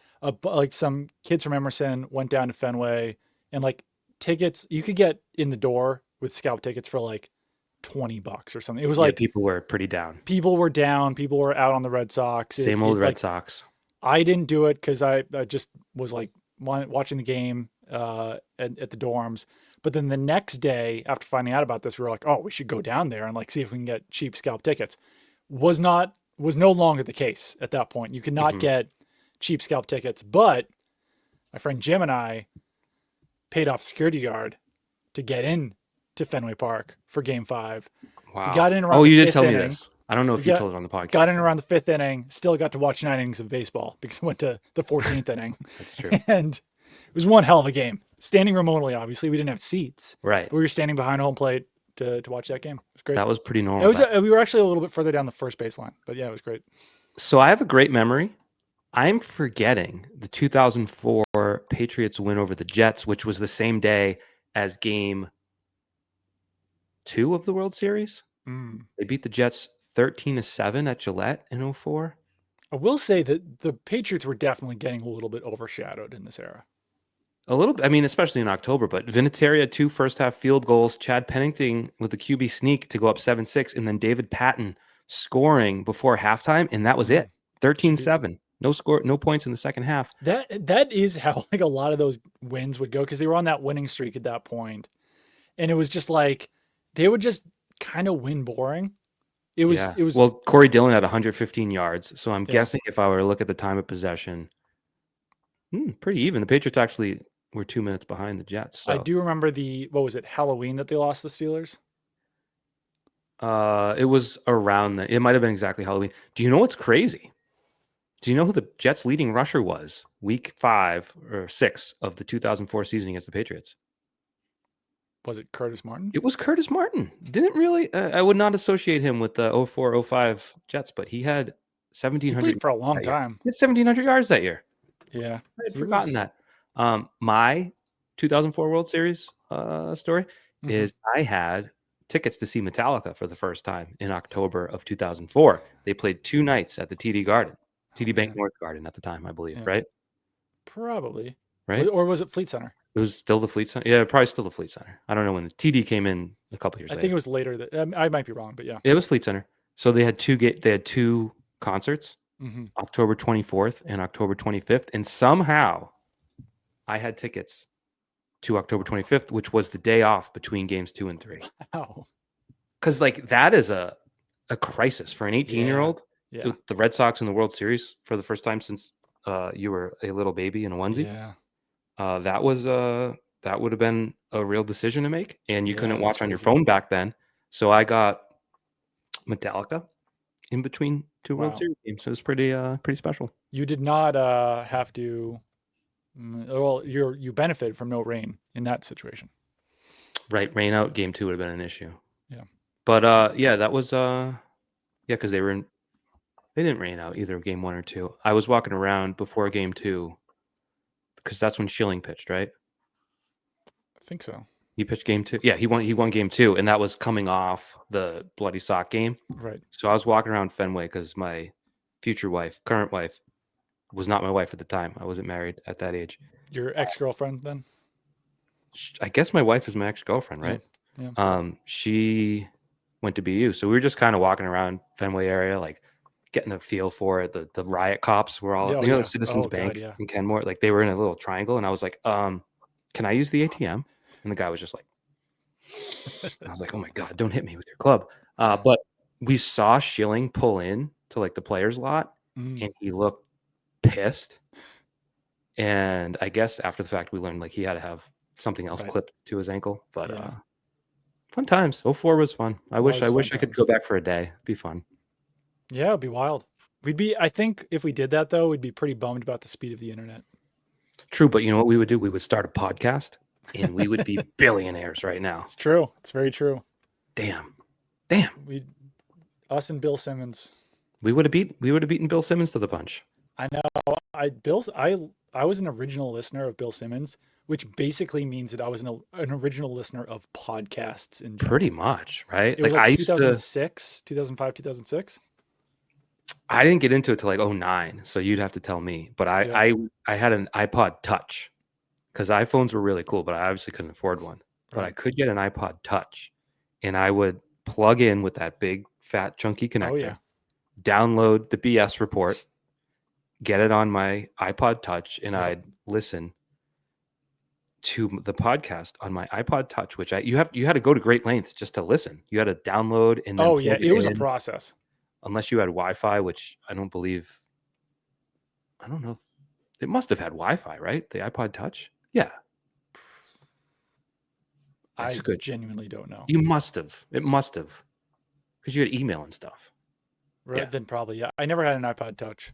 [SPEAKER 1] like some kids from Emerson went down to Fenway, and like tickets, you could get in the door with scalp tickets for like $20 or something. It was like
[SPEAKER 2] people were pretty down.
[SPEAKER 1] People were down. People were out on the Red Sox.
[SPEAKER 2] Same old Red Sox.
[SPEAKER 1] I didn't do it because I just was like watching the game at the dorms. But then the next day, after finding out about this, we were like, oh, we should go down there and like see if we can get cheap scalp tickets. Was no longer the case at that point. You could not get cheap scalp tickets. But my friend Jim and I paid off security guard to get in to Fenway Park for Game 5.
[SPEAKER 2] Wow.
[SPEAKER 1] We got in around
[SPEAKER 2] the
[SPEAKER 1] you
[SPEAKER 2] did tell
[SPEAKER 1] inning.
[SPEAKER 2] Me this. I don't know if you told it on the podcast.
[SPEAKER 1] Got in around the 5th inning. Still got to watch 9 innings of baseball because I went to the 14th inning.
[SPEAKER 2] That's true.
[SPEAKER 1] And it was one hell of a game. Standing remotely, obviously. We didn't have seats.
[SPEAKER 2] Right.
[SPEAKER 1] But we were standing behind home plate to watch that game. It was great.
[SPEAKER 2] That was pretty normal.
[SPEAKER 1] We were actually a little bit further down the first baseline. But yeah, it was great.
[SPEAKER 2] So I have a great memory. I'm forgetting the 2004 Patriots win over the Jets, which was the same day as Game 2 of the World Series. They beat the Jets 13-7 at Gillette in 2004.
[SPEAKER 1] I will say that the Patriots were definitely getting a little bit overshadowed in this era.
[SPEAKER 2] A little bit, I mean, especially in October, but Vinatieri had 2 first-half field goals, Chad Pennington with a QB sneak to go up 7-6, and then David Patton scoring before halftime, and that was it. 13-7. No score, no points in the second half.
[SPEAKER 1] That is how like a lot of those wins would go because they were on that winning streak at that point. And it was just like they would just kind of win boring. It was
[SPEAKER 2] well, Corey Dillon had 115 yards. So I'm guessing if I were to look at the time of possession, pretty even. The Patriots actually were 2 minutes behind the Jets. So.
[SPEAKER 1] I do remember Halloween that they lost the Steelers?
[SPEAKER 2] It was around it might have been exactly Halloween. Do you know what's crazy? Do you know who the Jets' leading rusher was week 5 or 6 of the 2004 season against the Patriots?
[SPEAKER 1] Was it Curtis Martin?
[SPEAKER 2] It was Curtis Martin. Didn't really. I would not associate him with the 04-05 Jets, but he had 1,700.
[SPEAKER 1] He played for a long time.
[SPEAKER 2] He had 1,700 yards that year.
[SPEAKER 1] Yeah,
[SPEAKER 2] I had forgotten that. My 2004 World Series story is I had tickets to see Metallica for the first time in October of 2004. They played 2 nights at the TD Garden, TD Bank North Garden at the time, I believe, right?
[SPEAKER 1] Probably.
[SPEAKER 2] Right?
[SPEAKER 1] Or was it Fleet Center?
[SPEAKER 2] It was still the Fleet Center. Yeah, probably still the Fleet Center. I don't know when the TD came in a couple years later.
[SPEAKER 1] I think it was later. I might be wrong, but yeah.
[SPEAKER 2] It was Fleet Center. So they had 2 concerts, October 24th and October 25th. And somehow I had tickets to October 25th, which was the day off between games 2 and 3.
[SPEAKER 1] Wow.
[SPEAKER 2] Because like that is a crisis for an 18-year-old.
[SPEAKER 1] Yeah.
[SPEAKER 2] The Red Sox in the World Series for the first time since you were a little baby in a onesie.
[SPEAKER 1] Yeah.
[SPEAKER 2] That would have been a real decision to make, and you couldn't watch on your phone back then. So I got Metallica in between two World
[SPEAKER 1] Wow.
[SPEAKER 2] Series games. So it was pretty special.
[SPEAKER 1] You did not have to. Well, you benefit from no rain in that situation.
[SPEAKER 2] Right, rain out game two would have been an issue.
[SPEAKER 1] Yeah.
[SPEAKER 2] But yeah, that was yeah, because they didn't rain out either game one or two. I was walking around before game two because that's when Schilling pitched, right?
[SPEAKER 1] I think so.
[SPEAKER 2] He pitched game two. Yeah, he won game two, and that was coming off the bloody sock game.
[SPEAKER 1] Right.
[SPEAKER 2] So I was walking around Fenway because my future wife, current wife, was not my wife at the time. I wasn't married at that age.
[SPEAKER 1] Your ex-girlfriend then?
[SPEAKER 2] I guess my wife is my ex-girlfriend,
[SPEAKER 1] Yeah.
[SPEAKER 2] right?
[SPEAKER 1] Yeah.
[SPEAKER 2] She went to BU, so we were just kind of walking around Fenway area, like getting a feel for it. The riot cops were all,
[SPEAKER 1] Yeah. Oh,
[SPEAKER 2] the
[SPEAKER 1] yeah.
[SPEAKER 2] Citizens
[SPEAKER 1] Oh God.
[SPEAKER 2] Bank
[SPEAKER 1] Yeah.
[SPEAKER 2] in Kenmore, like they were in a little triangle, and I was like, can I use the ATM? And the guy was just like, I was like, oh my God, don't hit me with your club. But we saw Schilling pull in to like the players lot,
[SPEAKER 1] Mm,
[SPEAKER 2] and he looked pissed. And I guess after the fact, we learned like he had to have something else
[SPEAKER 1] right.
[SPEAKER 2] clipped to his ankle. But
[SPEAKER 1] Yeah.
[SPEAKER 2] fun times. '04 was fun. I wish
[SPEAKER 1] Was fun
[SPEAKER 2] I could go
[SPEAKER 1] times.
[SPEAKER 2] back for a day. It'd be fun.
[SPEAKER 1] Yeah, it'd be wild. We'd be. I think if we did that though, we'd be pretty bummed about the speed of the internet.
[SPEAKER 2] True, but you know what we would do? We would start a podcast, and we would be billionaires right now.
[SPEAKER 1] It's true. It's very true.
[SPEAKER 2] Damn, damn.
[SPEAKER 1] We, us and Bill Simmons.
[SPEAKER 2] We would have beaten Bill Simmons to the punch.
[SPEAKER 1] I know. I was an original listener of Bill Simmons, which basically means that I was an original listener of podcasts in
[SPEAKER 2] Pretty
[SPEAKER 1] general.
[SPEAKER 2] much, right?
[SPEAKER 1] It was
[SPEAKER 2] Like
[SPEAKER 1] like
[SPEAKER 2] I used to.
[SPEAKER 1] 2006, 2005, 2006.
[SPEAKER 2] I didn't get into it till like '09, so you'd have to tell me. But
[SPEAKER 1] Yeah.
[SPEAKER 2] I had an iPod Touch because iPhones were really cool, but I obviously couldn't afford one. But I
[SPEAKER 1] Right.
[SPEAKER 2] could get an iPod Touch, and I would plug in with that big, fat, chunky
[SPEAKER 1] Oh
[SPEAKER 2] connector,
[SPEAKER 1] yeah.
[SPEAKER 2] download the BS report, get it on my iPod Touch, and
[SPEAKER 1] Yep.
[SPEAKER 2] I'd listen to the podcast on my iPod Touch, which you had to go to great lengths just to listen. You had to download and then
[SPEAKER 1] Oh yeah.
[SPEAKER 2] plug
[SPEAKER 1] It was
[SPEAKER 2] it
[SPEAKER 1] a
[SPEAKER 2] in,
[SPEAKER 1] process.
[SPEAKER 2] unless you had Wi-Fi, which I don't believe. I don't know. It must have had Wi-Fi, right? The iPod Touch. Yeah, that's
[SPEAKER 1] I
[SPEAKER 2] good.
[SPEAKER 1] genuinely don't know.
[SPEAKER 2] You must have. It must have, because you had email and stuff.
[SPEAKER 1] Right,
[SPEAKER 2] Yeah.
[SPEAKER 1] then probably yeah. I never had an iPod Touch.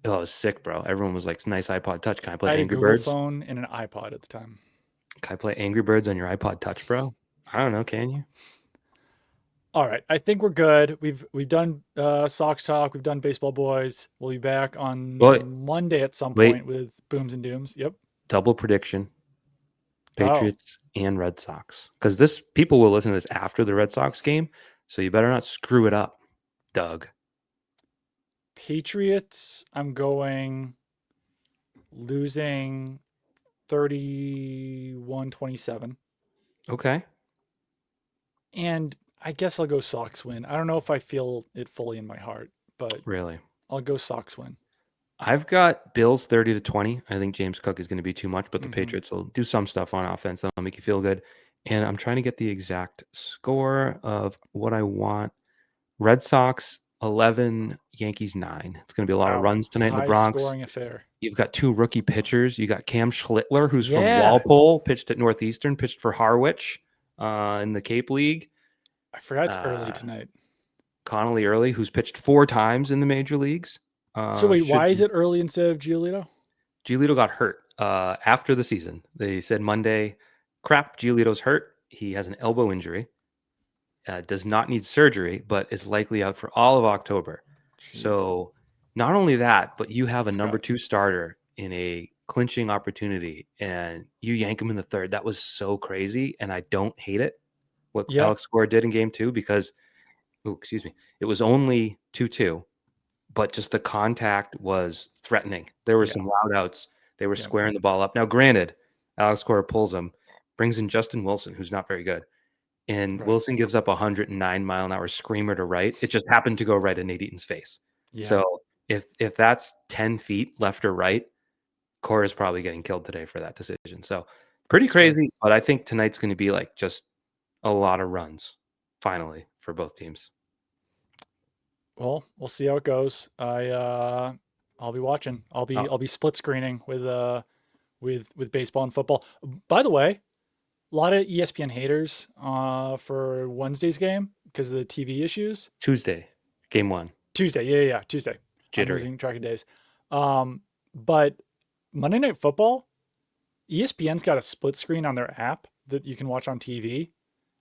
[SPEAKER 2] Oh, it was sick, bro. Everyone was like, "Nice iPod Touch. Can I
[SPEAKER 1] I
[SPEAKER 2] play
[SPEAKER 1] had a
[SPEAKER 2] Angry
[SPEAKER 1] Google
[SPEAKER 2] Birds?
[SPEAKER 1] phone and an iPod at the time.
[SPEAKER 2] Can I play Angry Birds on your iPod Touch, bro?" I don't know. Can you?
[SPEAKER 1] All right, I think we're good. We've done Sox talk. We've done baseball boys. We'll be back
[SPEAKER 2] Well,
[SPEAKER 1] on Monday at some
[SPEAKER 2] wait.
[SPEAKER 1] point with booms and dooms. Yep.
[SPEAKER 2] Double prediction:
[SPEAKER 1] Oh,
[SPEAKER 2] Patriots and Red Sox. Because this people will listen to this after the Red Sox game, so you better not screw it up, Doug.
[SPEAKER 1] Patriots. I'm going losing 31-27.
[SPEAKER 2] Okay.
[SPEAKER 1] And I guess I'll go Sox win. I don't know if I feel it fully in my heart, but
[SPEAKER 2] Really.
[SPEAKER 1] I'll go Sox win.
[SPEAKER 2] I've got Bills 30-20. I think James Cook is going to be too much, but the
[SPEAKER 1] Hmm.
[SPEAKER 2] Patriots will do some stuff on offense that'll make you feel good. And I'm trying to get the exact score of what I want. Red Sox 11, Yankees 9. It's going to be a lot of
[SPEAKER 1] Wow.
[SPEAKER 2] runs tonight in the
[SPEAKER 1] High
[SPEAKER 2] Bronx.
[SPEAKER 1] scoring affair.
[SPEAKER 2] You've got two rookie pitchers. You got Cam Schlittler, who's from
[SPEAKER 1] Yeah.
[SPEAKER 2] Walpole, pitched at Northeastern, pitched for Harwich in the Cape League.
[SPEAKER 1] I forgot it's early
[SPEAKER 2] Uh,
[SPEAKER 1] tonight.
[SPEAKER 2] Connolly Early, who's pitched 4 times in the major leagues.
[SPEAKER 1] So wait,
[SPEAKER 2] Should
[SPEAKER 1] why is it early instead of Giolito?
[SPEAKER 2] Giolito got hurt after the season. They said Monday, crap, Giolito's hurt. He has an elbow injury, does not need surgery, but is likely out for all of October.
[SPEAKER 1] Jeez.
[SPEAKER 2] So not only that, but you have a number
[SPEAKER 1] Forgot.
[SPEAKER 2] 2 starter in a clinching opportunity, and you yank him in the third. That was so crazy, and I don't hate it, what
[SPEAKER 1] Yeah.
[SPEAKER 2] Alex Cora did in game 2, because, excuse me, it was only 2-2. But just the contact was threatening. There were
[SPEAKER 1] Yeah.
[SPEAKER 2] some loud outs. They were
[SPEAKER 1] Yeah.
[SPEAKER 2] squaring the ball up. Now, granted, Alex Cora pulls him, brings in Justin Wilson, who's not very good. And
[SPEAKER 1] Right.
[SPEAKER 2] Wilson gives up a 109-mile-an-hour screamer to right. It just happened to go right in Nate Eaton's face.
[SPEAKER 1] Yeah.
[SPEAKER 2] So if that's 10 feet left or right, Cora's probably getting killed today for that decision. So pretty
[SPEAKER 1] That's true.
[SPEAKER 2] crazy. But I think tonight's going to be like just a lot of runs, finally, for both teams.
[SPEAKER 1] Well, we'll see how it goes. I'll be watching. I'll be split screening with baseball and football. By the way, a lot of ESPN haters for Wednesday's game. because of the TV issues.
[SPEAKER 2] Tuesday, game 1.
[SPEAKER 1] Tuesday, yeah, Tuesday. I'm
[SPEAKER 2] Jittery.
[SPEAKER 1] losing track of days. But Monday Night Football, ESPN's got a split screen on their app that you can watch on TV.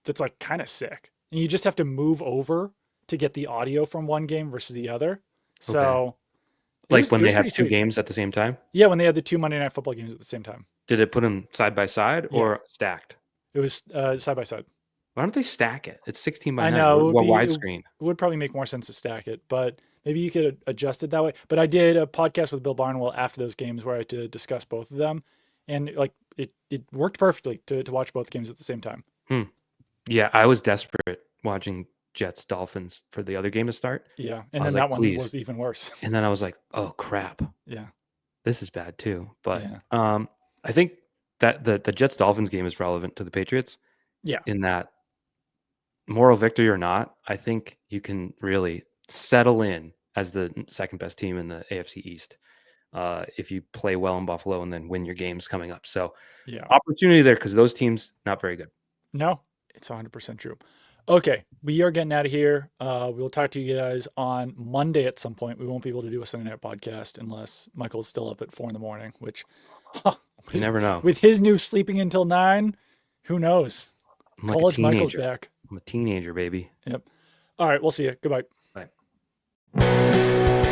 [SPEAKER 1] That's like kind of sick, and you just have to move over to get the audio from one game versus the other. So
[SPEAKER 2] Like when
[SPEAKER 1] it
[SPEAKER 2] they
[SPEAKER 1] was
[SPEAKER 2] have
[SPEAKER 1] pretty
[SPEAKER 2] 2
[SPEAKER 1] sweet.
[SPEAKER 2] games at the same time?
[SPEAKER 1] Yeah, when they had the 2 Monday Night Football games at the same time.
[SPEAKER 2] Did it put them side by side
[SPEAKER 1] Yeah.
[SPEAKER 2] or stacked?
[SPEAKER 1] It was side by side.
[SPEAKER 2] Why don't they stack it? It's 16 by
[SPEAKER 1] I
[SPEAKER 2] 9
[SPEAKER 1] know
[SPEAKER 2] or
[SPEAKER 1] it would be
[SPEAKER 2] widescreen.
[SPEAKER 1] it would probably make more sense to stack it, but maybe you could adjust it that way. But I did a podcast with Bill Barnwell after those games where I had to discuss both of them, and like it worked perfectly to watch both games at the same time.
[SPEAKER 2] Yeah, I was desperate watching Jets Dolphins for the other game to start.
[SPEAKER 1] Yeah,
[SPEAKER 2] I
[SPEAKER 1] and
[SPEAKER 2] was
[SPEAKER 1] then
[SPEAKER 2] like,
[SPEAKER 1] that one
[SPEAKER 2] please.
[SPEAKER 1] was even worse.
[SPEAKER 2] And then I was like, oh crap,
[SPEAKER 1] Yeah,
[SPEAKER 2] this is bad too. But
[SPEAKER 1] yeah,
[SPEAKER 2] I think that the Jets Dolphins game is relevant to the Patriots
[SPEAKER 1] yeah,
[SPEAKER 2] in that moral victory or not, I think you can really settle in as the second best team in the AFC East if you play well in Buffalo and then win your games coming up. So
[SPEAKER 1] yeah.
[SPEAKER 2] opportunity there because those teams not very good.
[SPEAKER 1] No, it's 100% true. Okay, we are getting out of here. We'll talk to you guys on Monday at some point. We won't be able to do a Sunday night podcast unless Michael's still up at 4 a.m. Which,
[SPEAKER 2] You never know.
[SPEAKER 1] with his new sleeping until 9, who knows?
[SPEAKER 2] I'm like
[SPEAKER 1] College
[SPEAKER 2] a
[SPEAKER 1] Michael's
[SPEAKER 2] teenager.
[SPEAKER 1] back.
[SPEAKER 2] I'm a teenager, baby.
[SPEAKER 1] Yep. All right, we'll see you. Goodbye.
[SPEAKER 2] Bye.